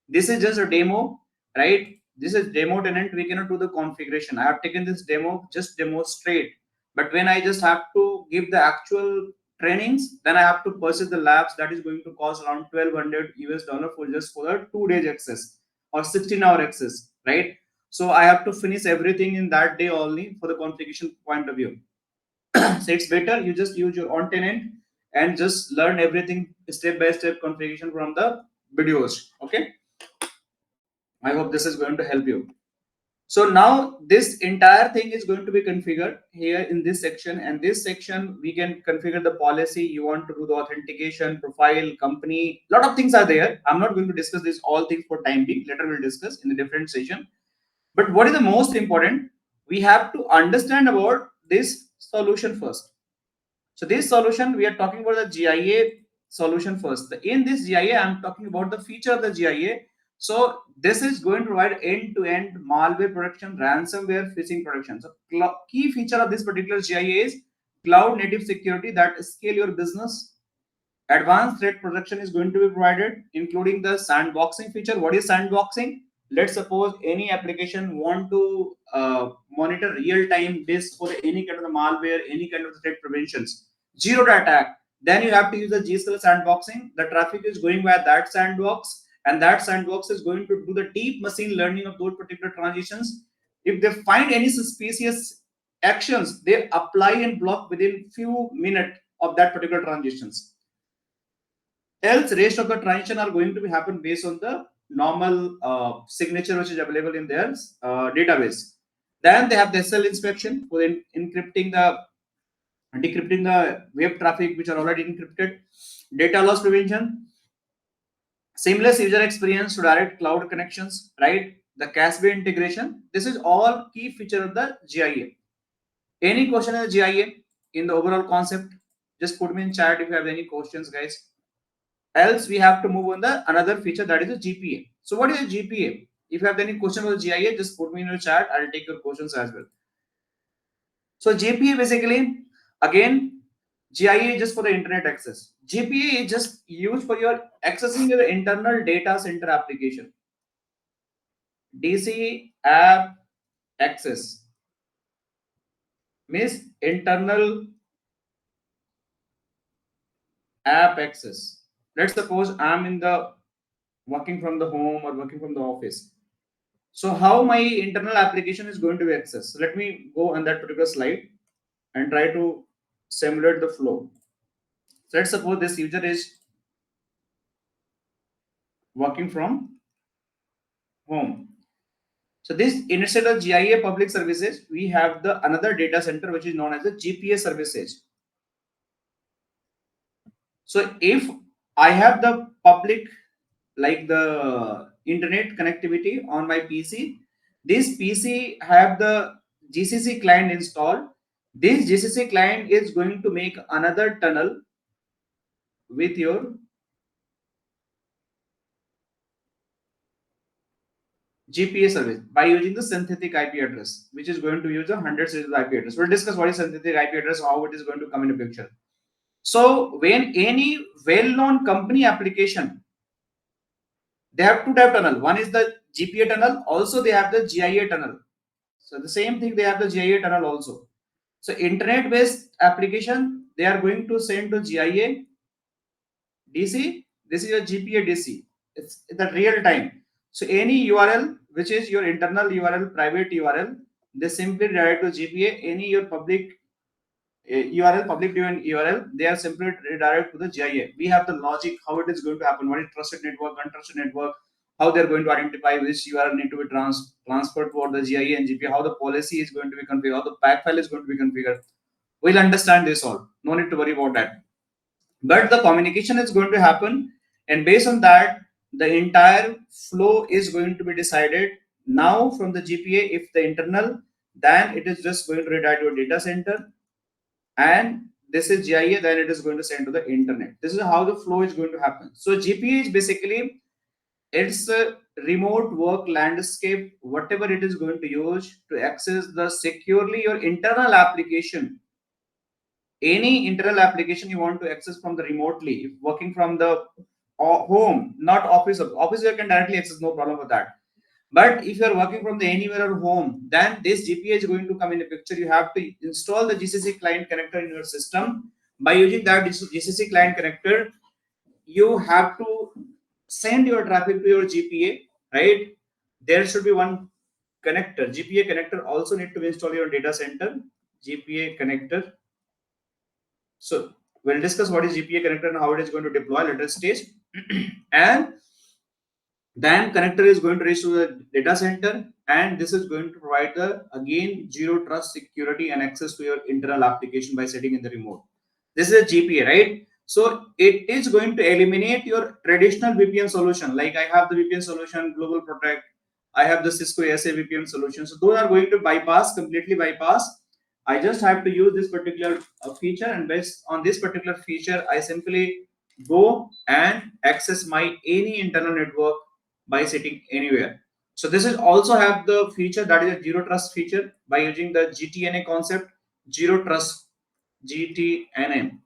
This is just a demo, right? This is demo tenant. We cannot do the configuration. I have taken this demo, just demonstrate. But when I just have to give the actual trainings, then I have to purchase the labs. That is going to cost around 1200 US dollar for just for the 2 days access or 16-hour access, right? So I have to finish everything in that day only for the configuration point of view. So it's better you just use your own tenant and just learn everything step by step configuration from the videos. Okay, I hope this is going to help you. So now this entire thing is going to be configured here in this section, and this section we can configure the policy. You want to do the authentication, profile, company, lot of things are there. I'm not going to discuss this all things for time being. Later we'll discuss in a different session. But what is the most important? We have to understand about this solution first. So this solution, we are talking about the GIA solution first. In this GIA, I'm talking about the feature of the GIA. So this is going to provide end-to-end malware protection, ransomware, phishing protection. So key feature of this particular GIA is cloud native security that scale your business. Advanced threat protection is going to be provided, including the sandboxing feature. What is sandboxing? Let's suppose any application want to monitor real-time this for any kind of the malware, any kind of the threat preventions. Zero day attack. Then you have to use the Zscaler sandboxing. The traffic is going via that sandbox, and that sandbox is going to do the deep machine learning of those particular transitions. If they find any suspicious actions, they apply and block within few minutes of that particular transitions. Else rest of the transaction are going to be happen based on the normal signature which is available in their database. Then they have the SL inspection for encrypting the decrypting the web traffic which are already encrypted. Data loss prevention, seamless user experience to direct cloud connections, right? The cache-based integration. This is all key feature of the GIA. Any question on the GIA in the overall concept? Just put me in chat if you have any questions, guys. Else we have to move on the another feature, that is the GPA. So what is a GPA? If you have any question on the GIA, just put me in your chat. I'll take your questions as well. So GPA basically, again, GIA is just for the internet access. GPA is just used for your accessing your internal data center application. DC app access means internal app access. Let's suppose I'm in the working from the home or working from the office. So how my internal application is going to be accessed? So let me go on that particular slide and try to simulate the flow. So let's suppose this user is working from home. So this instead of GIA public services, we have the another data center which is known as the GPA services. So if I have the public like the internet connectivity on my PC, this PC have the GCC client installed. This GCC client is going to make another tunnel with your GPA service by using the synthetic IP address, which is going to use a 100 series IP address. We'll discuss what is synthetic IP address, how it is going to come in a picture. So when any well-known company application, they have two type tunnel. One is the GPA tunnel. Also, they have the GIA tunnel. So the same thing, they have the GIA tunnel also. So internet-based application, they are going to send to GIA DC. This is a GPA DC. It's the real time. So any URL which is your internal URL, private URL, they simply direct to GPA. Any your public URL, public domain URL, they are simply redirect to the GIA. We have the logic how it is going to happen, what is trusted network, untrusted network, how they're going to identify which URL need to be transferred for the GIA and GPA, how the policy is going to be configured, how the pack file is going to be configured. We'll understand this all. No need to worry about that. But the communication is going to happen, and based on that, the entire flow is going to be decided now from the GPA. If the internal, then it is just going to redirect to a data center, and this is GIA, then it is going to send to the internet. This is how the flow is going to happen. So GPA is basically, it's a remote work landscape, whatever it is going to use to access the securely your internal application. Any internal application you want to access from the remotely, working from the home, not office. Office you can directly access, no problem with that. But if you are working from the anywhere or home, then this GPA is going to come in the picture. You have to install the GCC client connector in your system. By using that GCC client connector, you have to send your traffic to your GPA, right? There should be one connector, GPA connector also need to be installed in your data center, GPA connector. So we'll discuss what is GPA connector and how it is going to deploy later stage. And then connector is going to reach to the data center, and this is going to provide the again zero trust security and access to your internal application by setting in the remote. This is a GPA, right? So it is going to eliminate your traditional VPN solution. Like I have the VPN solution, Global Protect. I have the Cisco SA VPN solution. So those are going to bypass, completely bypass. I just have to use this particular feature, and based on this particular feature, I simply go and access my any internal network by sitting anywhere. So this is also have the feature that is a zero trust feature by using the GTNA concept, zero trust GTNA.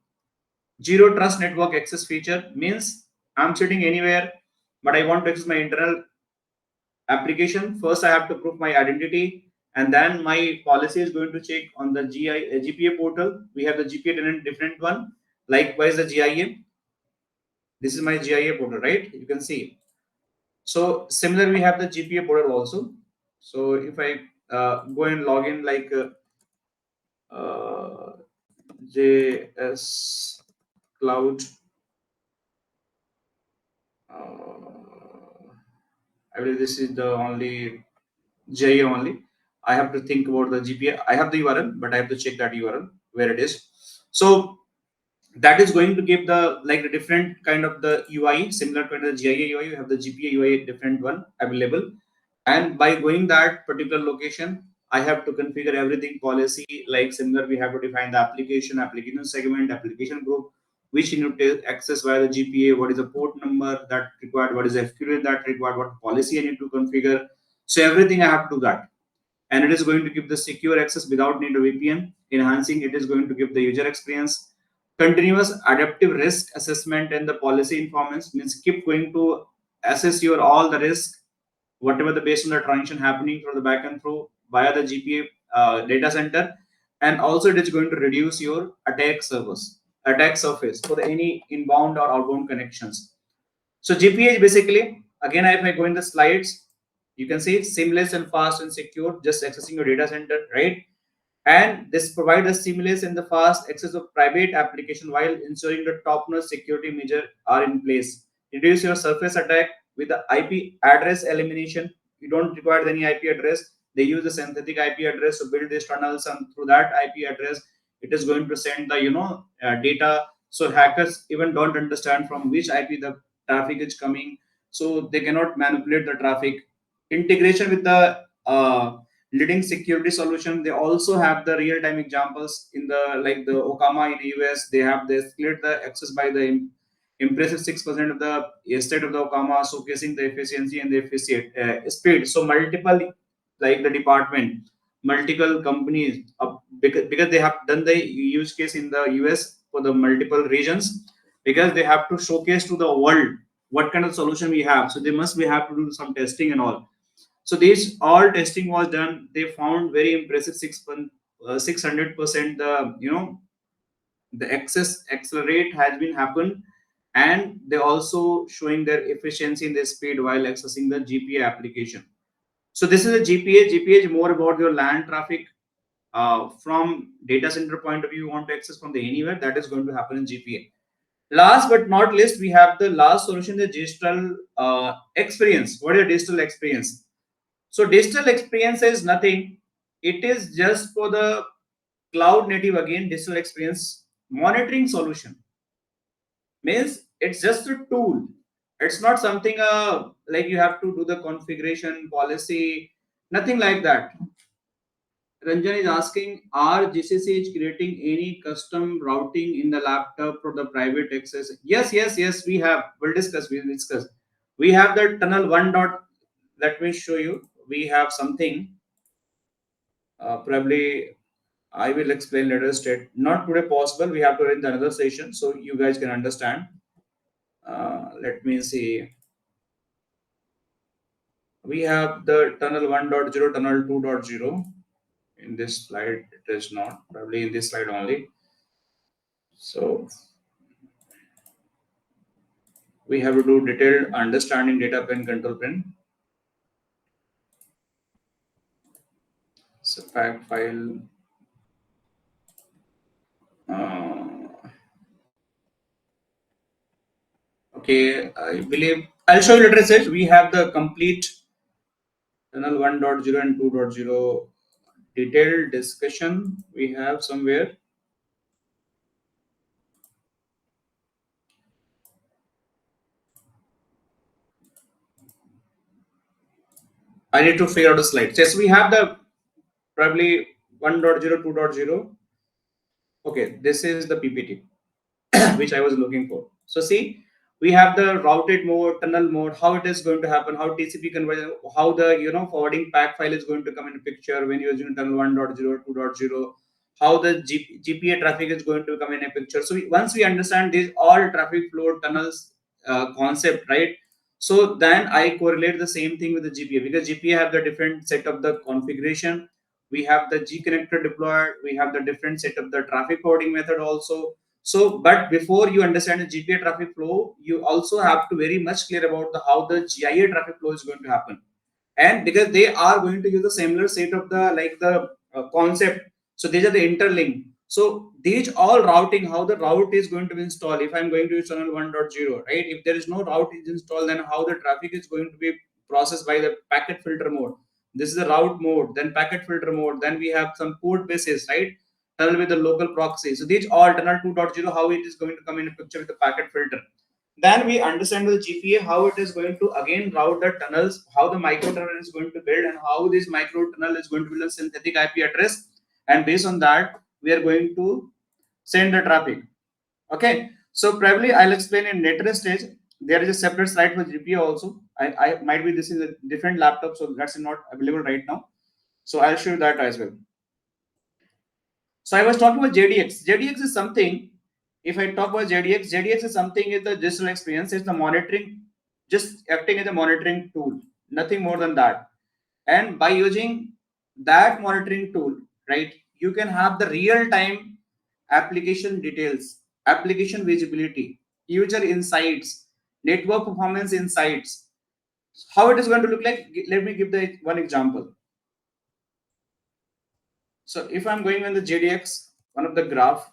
Zero trust network access feature means I'm sitting anywhere, but I want to access my internal application. First, I have to prove my identity, and then my policy is going to check on the GPA portal. We have the GPA tenant different one. Likewise, the GIA. This is my GIA portal, right? You can see. So similar, we have the GPA portal also. So if I go and log in like JS Cloud, I believe this is the only GIA only. I have to think about the GPA. I have the URL, but I have to check that URL where it is. So that is going to give the like a different kind of the UI similar to the GIA UI. You have the GPA UI different one available, and by going that particular location, I have to configure everything policy like similar. We have to define the application segment, application group, which you need to access via the GPA. What is the port number that required? What is the FQL that required? What policy I need to configure? So everything I have to do that, and it is going to give the secure access without need of VPN. Enhancing it is going to give the user experience. Continuous adaptive risk assessment and the policy informants means keep going to assess your all the risk, whatever the based on the transaction happening from the back and through via the GPA data center, and also it is going to reduce your attack surface for any inbound or outbound connections. So GPA is basically, again, if I go in the slides, you can see seamless and fast and secure, just accessing your data center, right? And this provides a seamless and the fast access of private application while ensuring the top-notch security measures are in place. Reduce your surface attack with the IP address elimination. You don't require any IP address. They use the synthetic IP address to build these tunnels, and through that IP address, it is going to send the data. So hackers even don't understand from which IP the traffic is coming, so they cannot manipulate the traffic. Integration with the leading security solution. They also have the real-time examples in the like the Okama in the US. They split the access by the impressive 6% of the estate of the Okama, showcasing the efficiency and the efficient speed. So multiple like the department, multiple companies, because they have done the use case in the US for the multiple regions, because they have to showcase to the world what kind of solution we have. So they must we have to do some testing and all. So this all testing was done. They found very impressive 600% the the access accelerate has been happened, and they also showing their efficiency in their speed while accessing the GPA application. So this is a GPA. GPA is more about your LAN traffic, from data center point of view, you want to access from the anywhere, that is going to happen in GPA. Last but not least, we have the last solution, the digital experience. What is digital experience? So digital experience is nothing. It is just for the cloud native, again digital experience monitoring solution. Means it's just a tool. It's not something like you have to do the configuration policy, nothing like that. Ranjan is asking, are GCC is creating any custom routing in the laptop for the private access? Yes, yes, yes, we have. We'll discuss. We have the tunnel one dot. Let me show you. We have something. Probably I will explain later state. Not today possible. We have to arrange another session so you guys can understand. Let me see. We have the tunnel 1.0, tunnel 2.0. In this slide, it is not. Probably in this slide only. So we have to do detailed understanding data plane, control plane. So fact file. Uh, okay, I believe I'll show you later. Says we have the complete tunnel 1.0 and 2.0 detailed discussion. We have somewhere. I need to figure out the slide. Yes, we have the probably 1.0, 2.0. Okay, this is the PPT which I was looking for. So see, we have the routed mode, tunnel mode, how it is going to happen, how TCP conversion, how the forwarding pack file is going to come in picture when you're using tunnel 1.0, 2.0, how the GPA traffic is going to come in a picture. So once we understand these all traffic flow tunnels concept, right? So then I correlate the same thing with the GPA, because GPA have the different set of the configuration. We have the G connector deployed. We have the different set of the traffic forwarding method also. So, but before you understand the GPA traffic flow, you also have to very much clear about the how the GIA traffic flow is going to happen. And because they are going to use the similar set of the like the concept, so these are the interlink. So these all routing, how the route is going to be installed. If I'm going to use channel 1.0, right? If there is no route is installed, then how the traffic is going to be processed by the packet filter mode. This is the route mode, then packet filter mode. Then we have some port basis, right? Tunnel with the local proxy. So these all tunnel 2.0, how it is going to come in a picture with the packet filter. Then we understand with the GPA how it is going to again route the tunnels, how the micro tunnel is going to build, and how this micro tunnel is going to build a synthetic IP address. And based on that, we are going to send the traffic. Okay. So probably I'll explain in later stage. There is a separate slide for GPA also. I might be this is a different laptop, so that's not available right now. So I'll show you that as well. So I was talking about ZDX. ZDX is something. If I talk about ZDX, ZDX is something is the digital experience. It's the monitoring, just acting as a monitoring tool. Nothing more than that. And by using that monitoring tool, right, you can have the real-time application details, application visibility, user insights, network performance insights. How it is going to look like? Let me give the one example. So if I'm going on the JDX, one of the graph,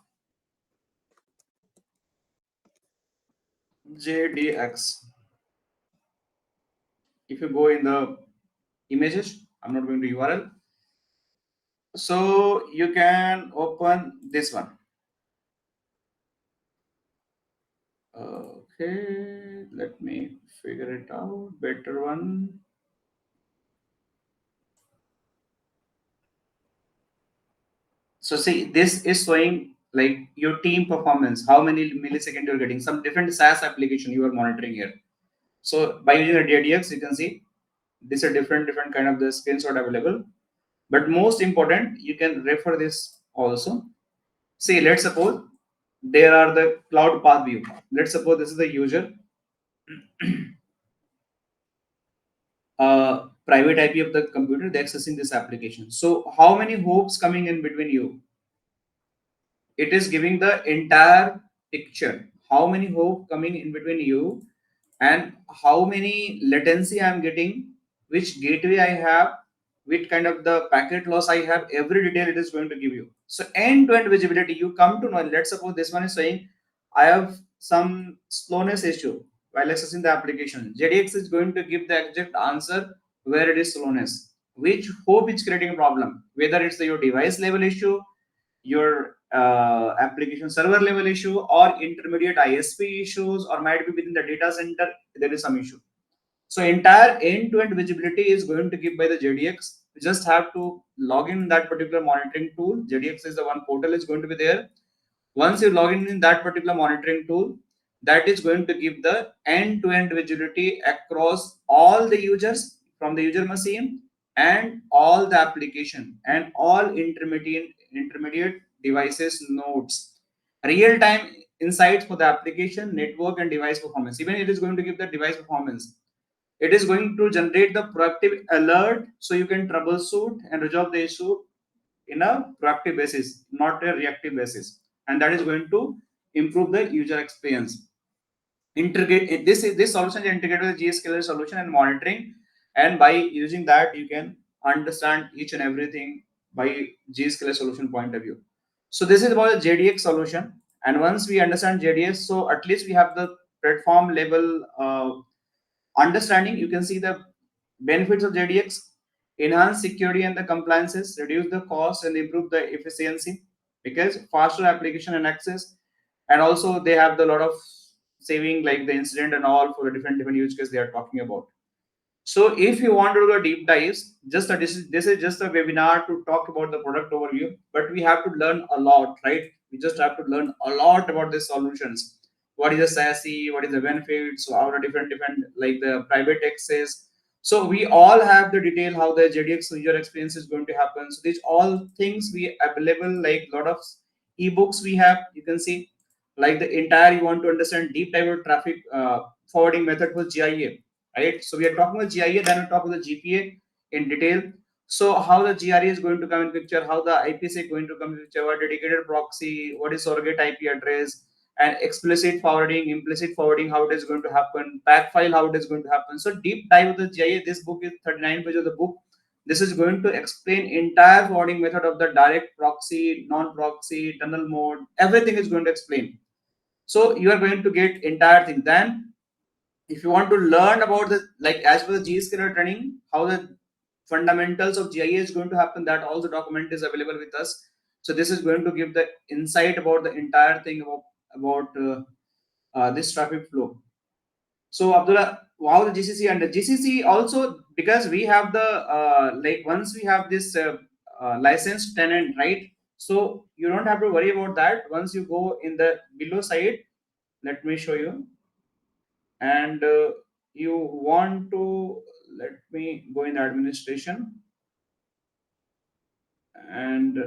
JDX. If you go in the images, I'm not going to URL. So you can open this one. Okay, let me figure it out. Better one. So see, this is showing like your team performance, how many milliseconds you're getting, some different SaaS application you are monitoring here. So by using a DDX, you can see this is a different kind of the screenshot available. But most important, you can refer this also. See, let's suppose there are the cloud path view. Let's suppose this is the user, private IP of the computer, they're accessing this application. So how many hoops coming in between you? It is giving the entire picture. How many hoops coming in between you, and how many latency I'm getting, which gateway I have, which kind of the packet loss I have, every detail it is going to give you. So end-to-end visibility, you come to know. Let's suppose this one is saying I have some slowness issue while accessing the application. ZDX is going to give the exact answer where it is slowness, which hope is creating a problem, whether it's your device level issue, your application server level issue, or intermediate ISP issues, or might be within the data center there is some issue. So entire end-to-end visibility is going to give by the ZDX. You just have to log in that particular monitoring tool. ZDX is the one portal is going to be there. Once you log in that particular monitoring tool, that is going to give the end-to-end visibility across all the users from the user machine and all the application and all intermediate devices nodes. Real-time insights for the application, network, and device performance. Even it is going to give the device performance. It is going to generate the proactive alert so you can troubleshoot and resolve the issue in a proactive basis, not a reactive basis. And that is going to improve the user experience. Integrate this solution is integrated with Zscaler solution and monitoring, and by using that you can understand each and everything by Zscaler solution point of view. So this is about the JDX solution, and once we understand JDX, so at least we have the platform level understanding. You can see the benefits of JDX: enhance security and the compliances, reduce the cost and improve the efficiency because faster application and access, and also they have the lot of saving like the incident and all for the different use case they are talking about. So if you want to do a deep dives, just this is just a webinar to talk about the product overview, but we have to learn a lot, right? We just have to learn a lot about the solutions. What is the SASE? What is the benefits? So our different like the private access. So we all have the detail how the JDX user experience is going to happen. So these all things we available like lot of ebooks we have. You can see like the entire you want to understand deep dive of traffic forwarding method for GIA, right? So we are talking about GIA, then we talk about the GPA in detail. So how the GRE is going to come in picture, how the IPsec going to come in picture, what dedicated proxy, what is surrogate IP address, and explicit forwarding, implicit forwarding, how it is going to happen, pack file, how it is going to happen. So deep dive of the GIA. This book is 39 pages of the book. This is going to explain entire forwarding method of the direct proxy, non-proxy, tunnel mode. Everything is going to explain. So you are going to get entire thing. Then if you want to learn about the like as per the Zscaler training, how the fundamentals of GIA is going to happen, that all the document is available with us. So this is going to give the insight about the entire thing about this traffic flow. So Abdullah, wow, the GCC and the GCC also, because we have the like once we have this licensed tenant, right? So you don't have to worry about that. Once you go in the below side, let me show you, and you want to let me go in administration, and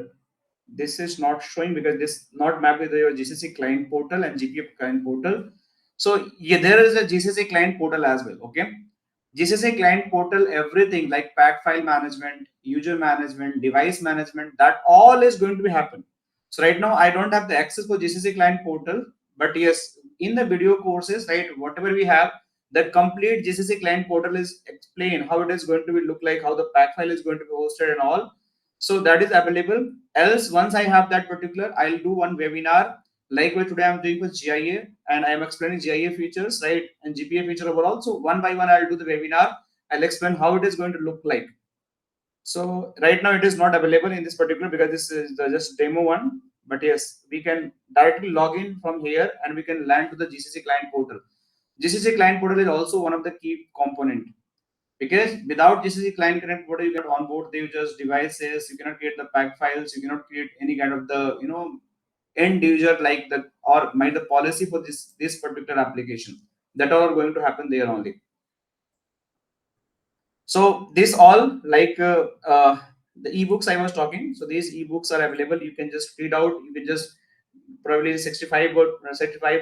this is not showing because this not mapped with your GCC client portal and GPA client portal. So yeah, there is a GCC client portal as well. Okay, GCC client portal, everything like pack file management, user management, device management, that all is going to be happen. So right now I don't have the access for GCC client portal, but yes, in the video courses, right, whatever we have, the complete GCC client portal is explained how it is going to be look like, how the pack file is going to be hosted and all. So that is available. Else, once I have that particular, I'll do one webinar like what today I'm doing with GIA, and I'm explaining GIA features, right, and GPA feature overall. So one by one, I'll do the webinar. I'll explain how it is going to look like. So right now it is not available in this particular because this is the just demo one. But yes, we can directly log in from here and we can land to the GCC client portal. GCC client portal is also one of the key component because without GCC client connect portal, you cannot onboard the users devices, you cannot create the pack files, you cannot create any kind of the end user like the or might the policy for this particular application. That are going to happen there only. So this all like the ebooks I was talking. So these ebooks are available. You can just read out. You can just probably 65 or 65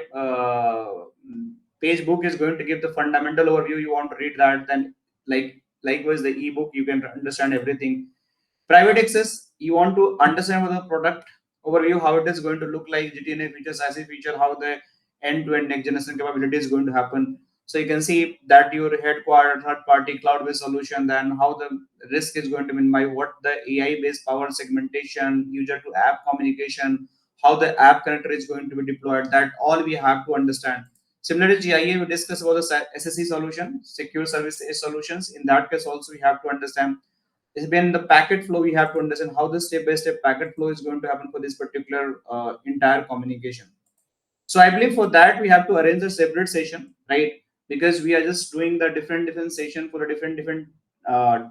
page book is going to give the fundamental overview. You want to read that, then likewise the ebook you can understand everything. Private access, you want to understand what the product overview, how it is going to look like, GTNA features, SASE feature, how the end-to-end next generation capability is going to happen. So you can see that your headquarter third party cloud based solution, then how the risk is going to minimize, what the AI based power segmentation, user to app communication, how the app connector is going to be deployed, that all we have to understand. Similarly, GIA, we discuss about the SSE solution, secure service edge solutions. In that case, also we have to understand. It's been the packet flow. We have to understand how the step by step packet flow is going to happen for this particular entire communication. So I believe for that we have to arrange a separate session, right? Because we are just doing the different session for a different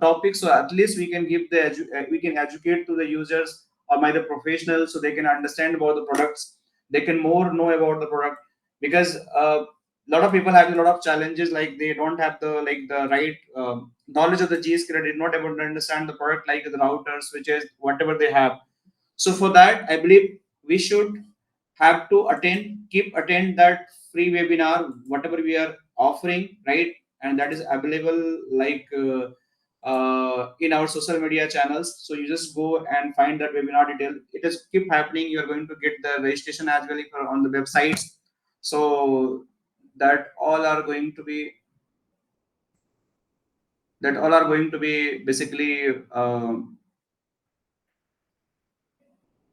topics. So at least we can give the we can educate to the users or by the professionals, so they can understand about the products. They can more know about the product, because a lot of people have a lot of challenges, like they don't have the right knowledge of the Zscaler, did not able to understand the product, like the routers, switches, whatever they have. So for that, I believe we should have to keep attend that free webinar, whatever we are offering, right? And that is available in our social media channels. So you just go and find that webinar detail. It is keep happening. You are going to get the registration as well on the websites. So that all are going to be basically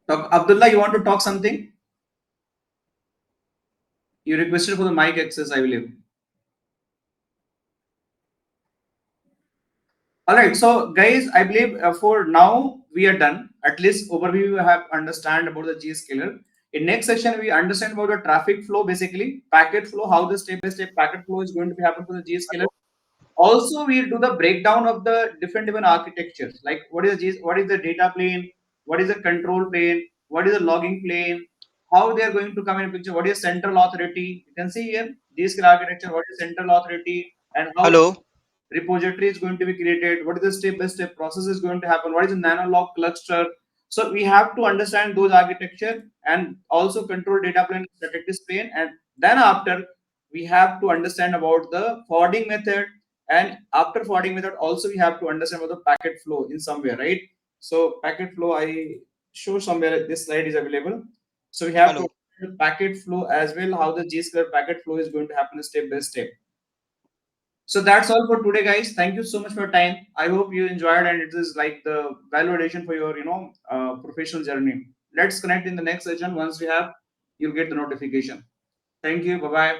talk. Abdullah, you want to talk something? You requested for the mic access, I believe. All right, so guys, I believe for now we are done. At least overview we have understand about the Zscaler. In next section, we understand about the traffic flow, basically packet flow, how the step by step packet flow is going to be happen for the Zscaler. Also, we do the breakdown of the different architectures, like what is the data plane, what is the control plane, what is the logging plane, how they are going to come in picture, what is central authority. You can see here Zscaler architecture, what is central authority, and how Hello, repository is going to be created, what is the step by step process is going to happen, what is a nanolog cluster. So we have to understand those architecture, and also control data plane, static plane, and then after we have to understand about the forwarding method, and after forwarding method also we have to understand about the packet flow in somewhere, right? So packet flow, I show somewhere this slide is available. So we have to hello. understand the packet flow as well, how the Zscaler packet flow is going to happen step by step. So that's all for today, guys. Thank you so much for your time. I hope you enjoyed, and it is like the value addition for your, professional journey. Let's connect in the next session. Once we have, you'll get the notification. Thank you. Bye bye.